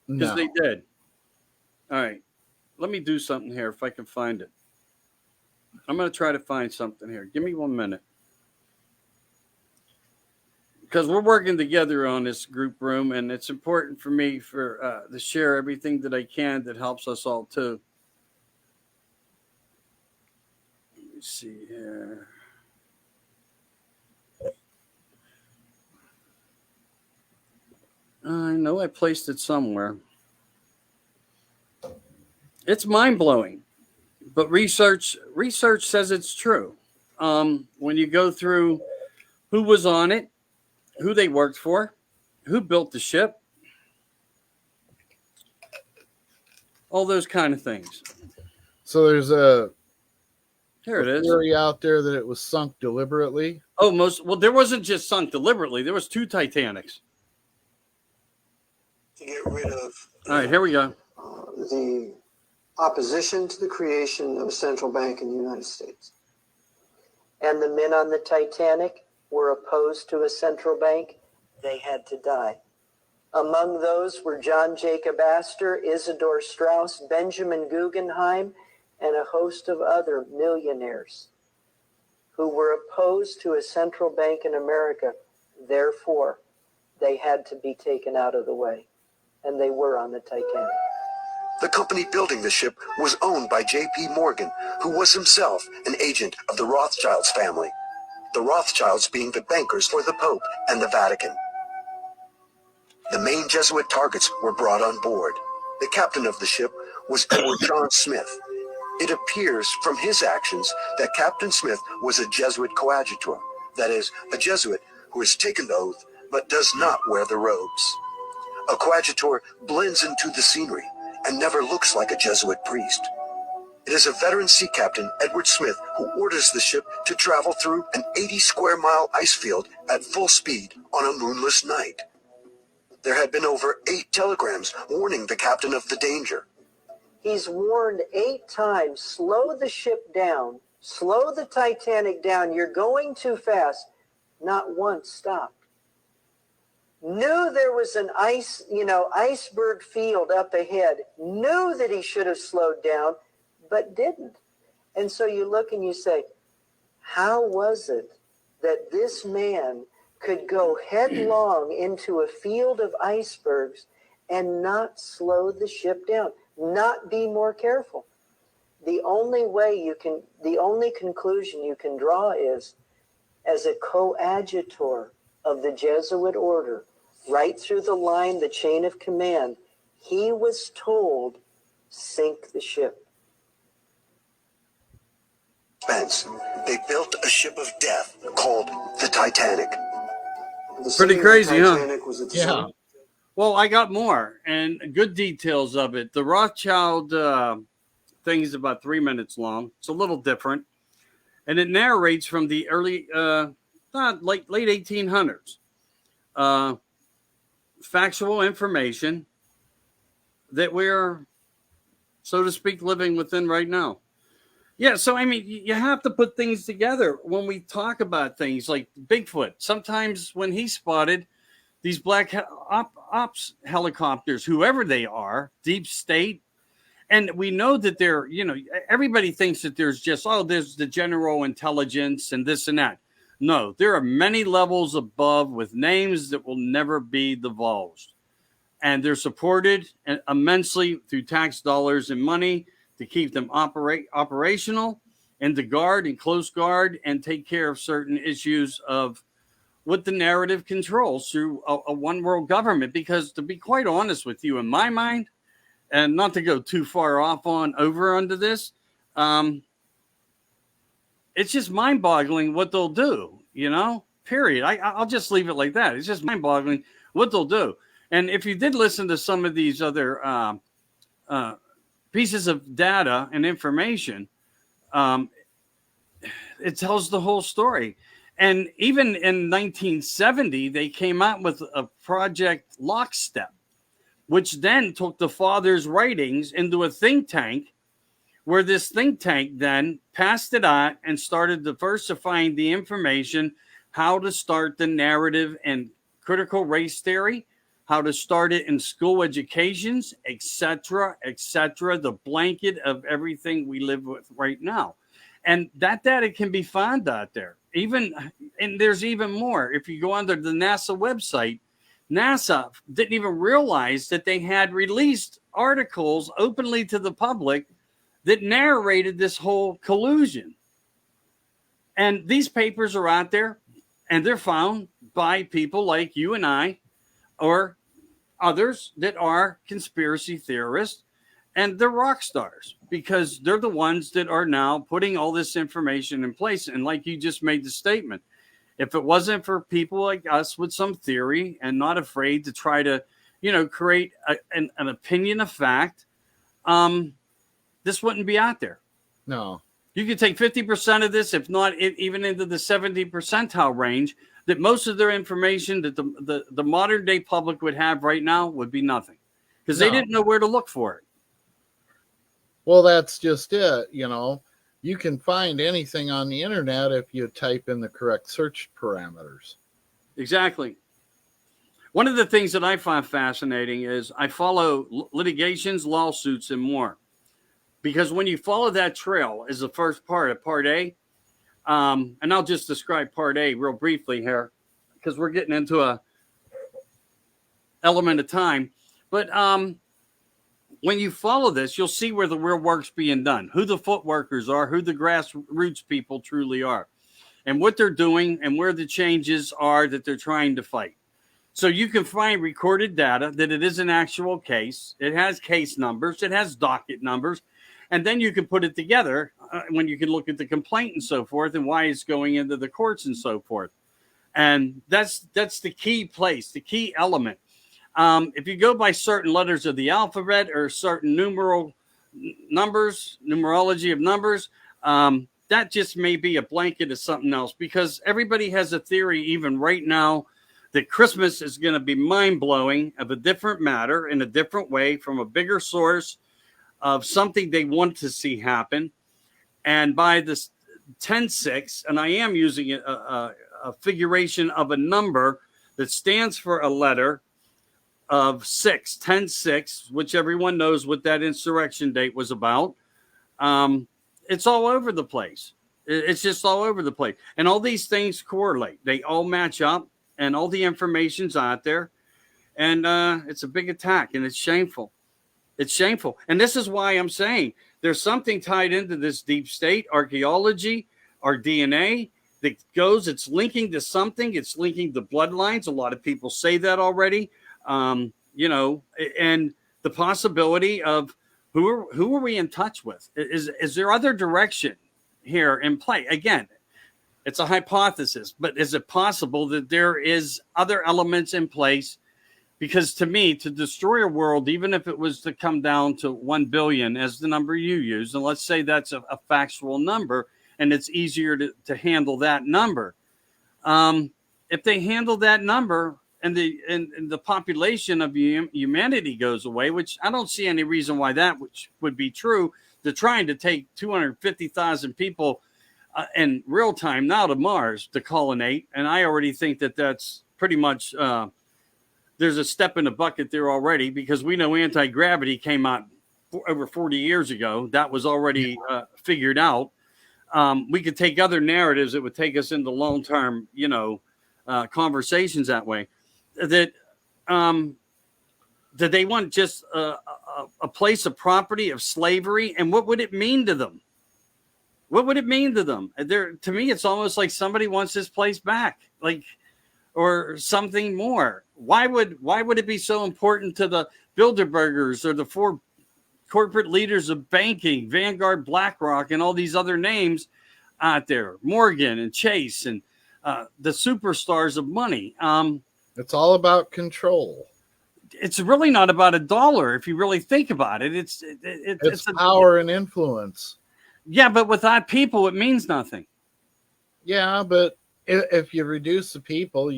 Because No. they did. All right. Let me do something here if I can find it. I'm going to try to find something here. Give me 1 minute. Because we're working together on this group room, and it's important for me to share everything that I can that helps us all too. Let me see here. I know I placed it somewhere. It's mind-blowing, but research says it's true. When you go through who was on it, who they worked for, who built the ship, all those kind of things. So there's Here it is. theory out there that it was sunk deliberately. Oh, there wasn't just sunk deliberately. There was 2 Titanics. To get rid of All right, here we go. the opposition to the creation of a central bank in the United States. And the men on the Titanic were opposed to a central bank. They had to die. Among those were John Jacob Astor, Isidor Straus, Benjamin Guggenheim, and a host of other millionaires who were opposed to a central bank in America. Therefore, they had to be taken out of the way. And they were on the Titanic. The company building the ship was owned by J.P. Morgan, who was himself an agent of the Rothschilds family, the Rothschilds being the bankers for the Pope and the Vatican. The main Jesuit targets were brought on board. The captain of the ship was Edward John Smith. It appears from his actions that Captain Smith was a Jesuit coadjutor, that is, a Jesuit who has taken the oath but does not wear the robes. A coadjutor blends into the scenery and never looks like a Jesuit priest. It is a veteran sea captain, Edward Smith, who orders the ship to travel through an 80-square-mile ice field at full speed on a moonless night. There had been over 8 telegrams warning the captain of the danger. He's warned 8 times, slow the ship down, slow the Titanic down. You're going too fast. Not once stopped. Knew there was an iceberg field up ahead. Knew that he should have slowed down, but didn't. And so you look and you say, how was it that this man could go headlong into a field of icebergs and not slow the ship down, not be more careful? The only conclusion you can draw is, as a coadjutor of the Jesuit order, right through the line, the chain of command, he was told, sink the ship. They built a ship of death called the Titanic. The Pretty sinking crazy, huh? Titanic was a Yeah. disaster. Well, I got more and good details of it. The Rothschild thing is about 3 minutes long. It's a little different. And it narrates from the early, late 1800s. Factual information that we're, so to speak, living within right now. Yeah, so I mean, you have to put things together when we talk about things like Bigfoot. Sometimes when he spotted these black ops helicopters, whoever they are, deep state, and we know that they're, everybody thinks that there's just, there's the general intelligence and this and that. No, there are many levels above with names that will never be divulged. And they're supported immensely through tax dollars and money to keep them operational and to guard and close guard and take care of certain issues of what the narrative controls through a one world government. Because to be quite honest with you, in my mind, and not to go too far off over under this, it's just mind boggling what they'll do, period. I'll just leave it like that. It's just mind boggling what they'll do. And if you did listen to some of these other pieces of data and information, it tells the whole story. And even in 1970, they came out with a Project Lockstep, which then took the father's writings into a think tank, where this think tank then passed it out and started diversifying the information, how to start the narrative and critical race theory, how to start it in school educations, etc., the blanket of everything we live with right now. And that data can be found out there. And there's even more. If you go under the NASA website, NASA didn't even realize that they had released articles openly to the public that narrated this whole collusion. And these papers are out there, and they're found by people like you and I, or others that are conspiracy theorists, and they're rock stars because they're the ones that are now putting all this information in place. And like you just made the statement, if it wasn't for people like us with some theory and not afraid to try to, create an opinion of fact, this wouldn't be out there. No. You could take 50% of this, if not even into the 70 percentile range, that most of their information that the modern day public would have right now would be nothing, because they didn't know where to look for it. Well, that's just it. You can find anything on the internet if you type in the correct search parameters. Exactly. One of the things that I find fascinating is I follow litigations, lawsuits, and more. Because when you follow that trail is the first part of Part A, and I'll just describe Part A real briefly here, because we're getting into a element of time. But when you follow this, you'll see where the real work's being done, who the footworkers are, who the grassroots people truly are, and what they're doing and where the changes are that they're trying to fight. So you can find recorded data that it is an actual case. It has case numbers. It has docket numbers. And then you can put it together when you can look at the complaint and so forth and why it's going into the courts and so forth. And that's the key place, the key element. If you go by certain letters of the alphabet or certain numerology of numbers, that just may be a blanket of something else, because everybody has a theory even right now that Christmas is going to be mind-blowing, of a different matter, in a different way, from a bigger source of something they want to see happen. And by 10-6, and I am using a figuration of a number that stands for a letter of 6, 10-6, which everyone knows what that insurrection date was about. It's all over the place. It's just all over the place. And all these things correlate. They all match up, and all the information's out there. And it's a big attack, and it's shameful. It's shameful. And this is why I'm saying there's something tied into this deep state, archaeology, our DNA that goes, it's linking to something. It's linking the bloodlines. A lot of people say that already. And the possibility of who are we in touch with? Is there other direction here in play? Again, it's a hypothesis, but is it possible that there is other elements in place? Because to me, to destroy a world, even if it was to come down to 1 billion as the number you use, and let's say that's a factual number, and it's easier to handle that number. If they handle that number and the population of humanity goes away, which I don't see any reason why that would be true, they're trying to take 250,000 people in real time now to Mars to colonate. And I already think that that's pretty much, there's a step in the bucket there already, because we know anti-gravity came out over 40 years ago. That was already figured out. We could take other narratives that would take us into long-term, conversations that way. That they want just a place of property, of slavery, and what would it mean to them? What would it mean to them? To me, it's almost like somebody wants this place back, or something more. Why would it be so important to the Bilderbergers or the 4 corporate leaders of banking, Vanguard, BlackRock, and all these other names out there, Morgan and Chase, and the superstars of money? It's all about control. It's really not about a dollar if you really think about it. It's power and influence. Yeah, but without people, it means nothing. Yeah, but if you reduce the people,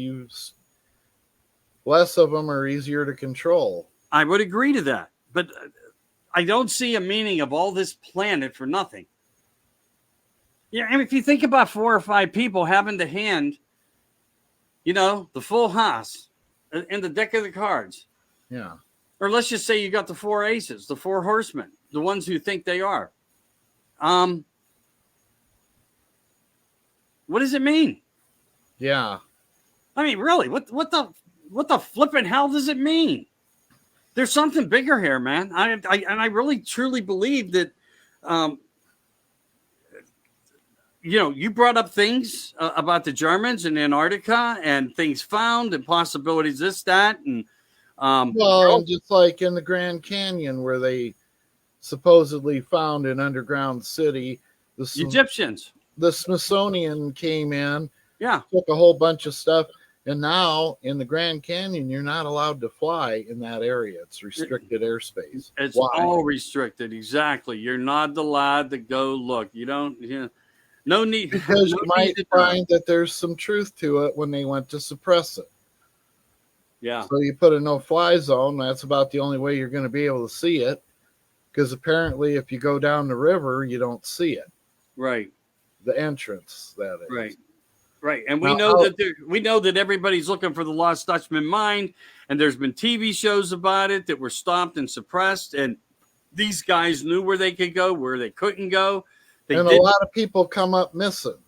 less of them are easier to control. I would agree to that, but I don't see a meaning of all this planet for nothing. Yeah, I mean, if you think about 4 or 5 people having to hand, the full house in the deck of the cards. Yeah. Or let's just say you got the 4 aces, the 4 horsemen, the ones who think they are. What does it mean? Yeah. I mean, really, what the flipping hell does it mean? There's something bigger here, man. I really truly believe that, you brought up things about the Germans in Antarctica and things found and possibilities, this, that, and just like in the Grand Canyon where they supposedly found an underground city, the Egyptians, the Smithsonian came in, took a whole bunch of stuff, and now in the Grand Canyon you're not allowed to fly in that area. It's restricted airspace. It's all restricted. Exactly. You're not allowed to go look. You don't. No need. Because you might find that there's some truth to it when they went to suppress it. Yeah. So you put a no-fly zone. That's about the only way you're going to be able to see it. Because apparently, if you go down the river, you don't see it. Right. The entrance, that is. Right. And we know that everybody's looking for the Lost Dutchman mine, and there's been TV shows about it that were stopped and suppressed, and these guys knew where they could go, where they couldn't go. A lot of people come up missing.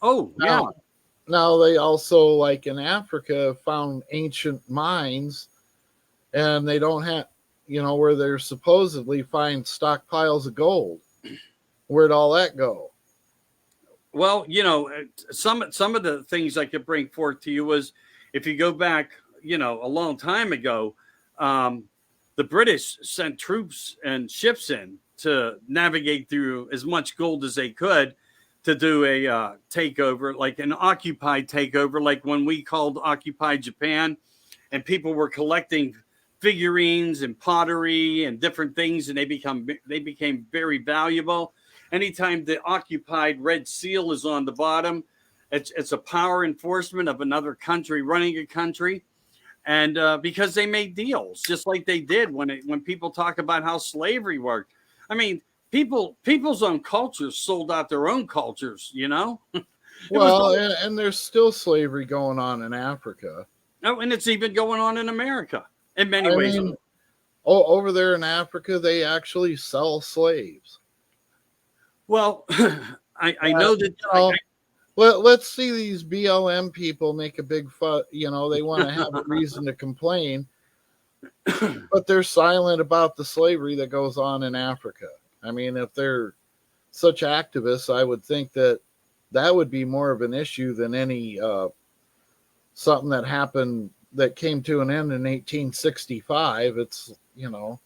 Oh, yeah. Now they also, like in Africa, found ancient mines, and they don't have, where they're supposedly find stockpiles of gold. Where'd all that go? Well, some of the things I could bring forth to you was, if you go back, a long time ago, the British sent troops and ships in to navigate through as much gold as they could to do a takeover, like an occupied takeover, like when we called Occupy Japan, and people were collecting figurines and pottery and different things, and they became very valuable. Anytime the occupied red seal is on the bottom, it's a power enforcement of another country running a country. And because they made deals, just like they did when people talk about how slavery worked. I mean, people's own cultures sold out their own cultures, you know. Well, and there's still slavery going on in Africa. Oh, and it's even going on in America in many I ways. mean, over there in Africa, they actually sell slaves. Well, I know that. Let's see these BLM people make a big fuss. You know, they want to have a reason to complain, but they're silent about the slavery that goes on in Africa. I mean, if they're such activists, I would think that would be more of an issue than any something that happened that came to an end in 1865. It's, you know,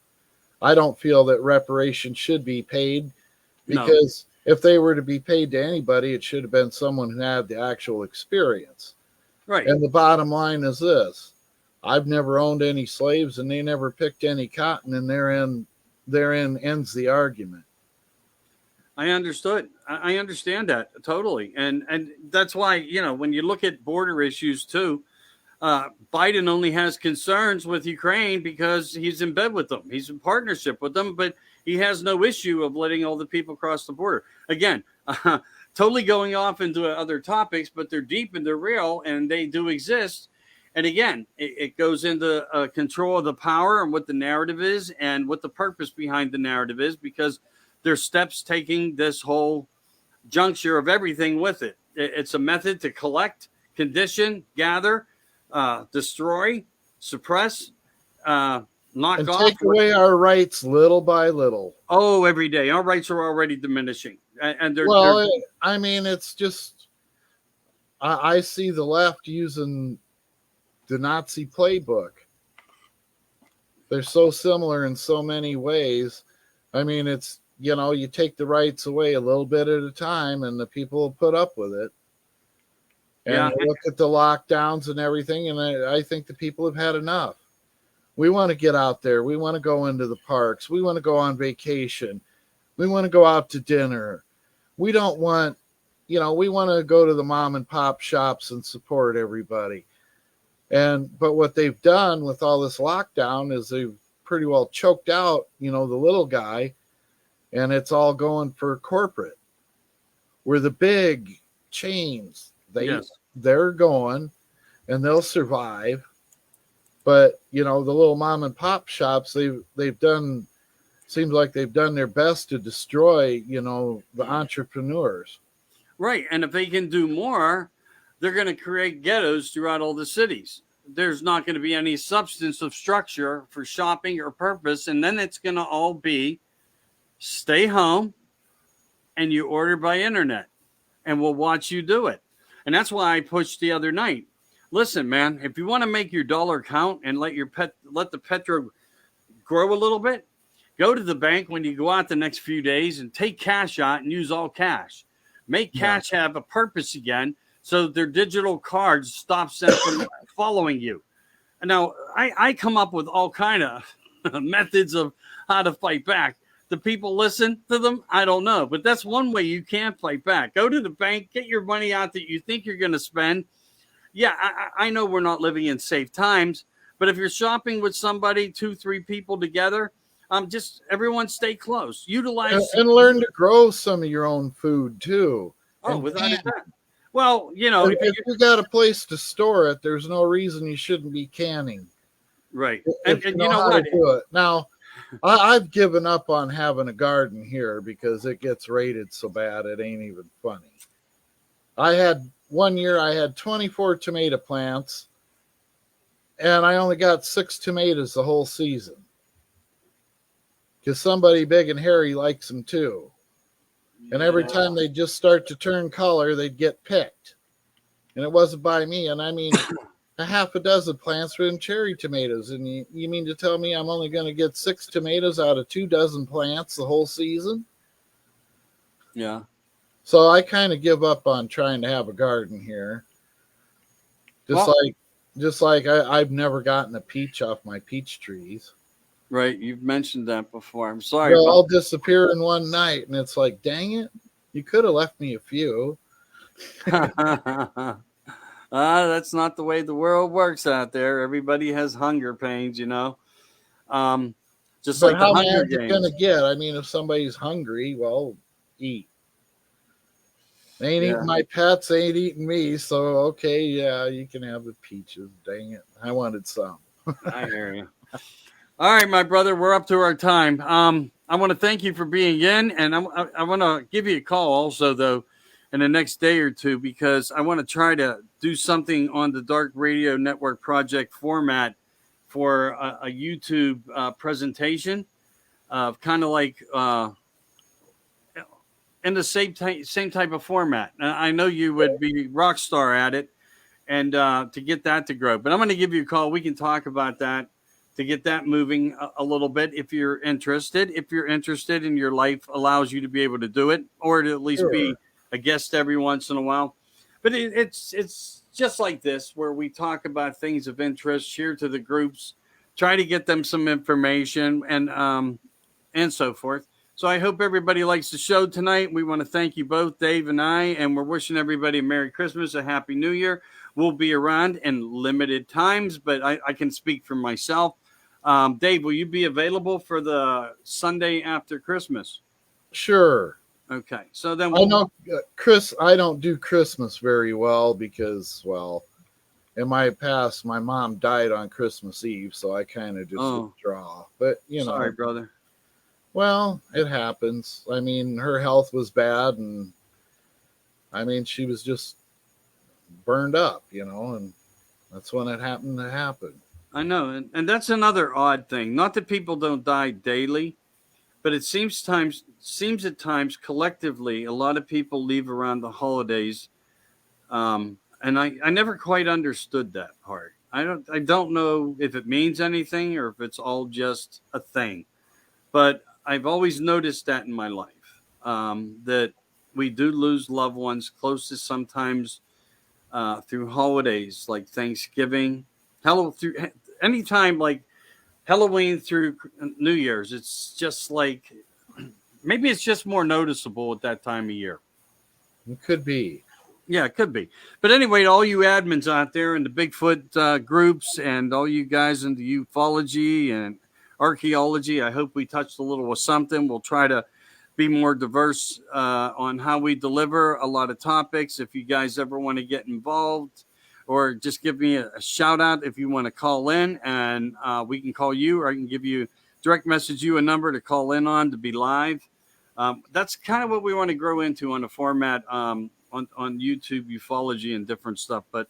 I don't feel that reparations should be paid, because if they were to be paid to anybody, it should have been someone who had the actual experience. Right. And the bottom line is this: I've never owned any slaves, and they never picked any cotton, and therein ends the argument. I understood. I understand that totally. And that's why, you know, when you look at border issues too, Biden only has concerns with Ukraine because he's in bed with them. He's in partnership with them, but he has no issue of letting all the people cross the border. Again, totally going off into other topics, but they're deep and they're real and they do exist. And again, it goes into control of the power and what the narrative is and what the purpose behind the narrative is, because there's steps taking this whole juncture of everything with it. It's a method to collect, condition, gather, destroy, suppress, knock and off. Take away our rights little by little. Oh, every day. Our rights are already diminishing. And they're, I mean, it's just, I see the left using the Nazi playbook. They're so similar in so many ways. I mean, it's, you know, you take the rights away a little bit at a time and the people will put up with it. And look at the lockdowns and everything. And I think the people have had enough. We want to get out there. We want to go into the parks. We want to go on vacation. We want to go out to dinner. We don't want, you know, we want to go to the mom and pop shops and support everybody. But what they've done with all this lockdown is they've pretty well choked out, you know, the little guy. And it's all going for corporate. Where the big chains, they're going and they'll survive. But, you know, the little mom and pop shops, they've done, seems like they've done their best to destroy, you know, the entrepreneurs. Right. And if they can do more, they're going to create ghettos throughout all the cities. There's not going to be any substance of structure for shopping or purpose. And then it's going to all be stay home and you order by internet and we'll watch you do it. And that's why I pushed the other night. Listen, man, if you want to make your dollar count and let the petro grow a little bit, go to the bank when you go out the next few days and take cash out and use all cash. Make cash have a purpose again, so their digital cards stops them from following you. And now I come up with all kind of methods of how to fight back. Do people listen to them? I don't know. But that's one way you can fight back. Go to the bank, get your money out that you think you're going to spend. Yeah, I know we're not living in safe times, but if you're shopping with somebody, 2-3 people together, just everyone stay close. Utilize and learn to grow some of your own food too. Oh, without a doubt. Well, you know, if you got a place to store it, there's no reason you shouldn't be canning. Right. And you know what? Do it. Now, I've given up on having a garden here because it gets raided so bad it ain't even funny. One year I had 24 tomato plants and I only got 6 tomatoes the whole season. Because somebody big and hairy likes them too. And every time they just start to turn color, they'd get picked. And it wasn't by me. And I mean, a half a dozen plants were in cherry tomatoes. And you mean to tell me I'm only going to get 6 tomatoes out of 2 dozen plants the whole season? Yeah. So I kind of give up on trying to have a garden here. Just like I've never gotten a peach off my peach trees. Right. You've mentioned that before. I'm sorry. They'll all disappear in one night. And it's like, dang it. You could have left me a few. That's not the way the world works out there. Everybody has hunger pains, you know. So Just But like the how Hunger mad you Games. gonna get? I mean, if somebody's hungry, well, eat. They ain't Yeah. eating my pets, they ain't eating me. So okay, yeah, you can have the peaches. Dang it, I wanted some. I hear you. All right, my brother, we're up to our time. I want to thank you for being in, and I want to give you a call also, though, in the next day or two, because I want to try to do something on the Dark Radio Network project format for a YouTube presentation of kind of like in the same type of format. I know you would be rock star at it, and to get that to grow. But I'm going to give you a call. We can talk about that to get that moving a little bit if you're interested. If you're interested and your life allows you to be able to do it, or to at least Sure. be a guest every once in a while. But it's just like this, where we talk about things of interest, share to the groups, try to get them some information, and so forth. So I hope everybody likes the show tonight. We want to thank you both, Dave and I, and we're wishing everybody a Merry Christmas, a Happy New Year. We'll be around in limited times, but I can speak for myself. Dave, will you be available for the Sunday after Christmas? Sure. Okay, so then I know, Chris. I don't do Christmas very well because, well, in my past, my mom died on Christmas Eve, so I kind of just withdraw. But you know, sorry, brother. well, it happens. I mean, her health was bad, and I mean, she was just burned up, and that's when it happened to happen. I know, and that's another odd thing. Not that people don't die daily, but it seems at times collectively a lot of people leave around the holidays, and I never quite understood that part. I don't know if it means anything or if it's all just a thing, but I've always noticed that in my life, that we do lose loved ones closest sometimes through holidays like Thanksgiving, through anytime like Halloween through New Year's. It's just like maybe it's just more noticeable at that time of year. It could be. Yeah, it could be. But anyway, all you admins out there in the Bigfoot groups and all you guys into ufology and archaeology, I hope we touched a little of something. We'll try to be more diverse on how we deliver a lot of topics. If you guys ever want to get involved, or just give me a shout out if you want to call in, and we can call you, or I can give you direct message you a number to call in on to be live. That's kind of what we want to grow into on the format on YouTube, ufology, and different stuff. But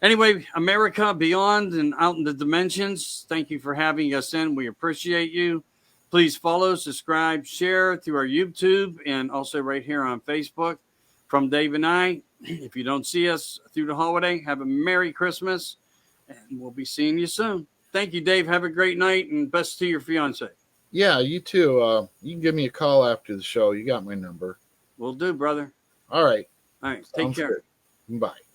anyway, America beyond and out in the dimensions, thank you for having us in. We appreciate you. Please follow, subscribe, share through our YouTube, and also right here on Facebook. From Dave and I, if you don't see us through the holiday, have a Merry Christmas, and we'll be seeing you soon. Thank you, Dave. Have a great night, and best to your fiance. Yeah, you too. You can give me a call after the show. You got my number. Will do, brother. All right. All right. Take care. Good. Bye.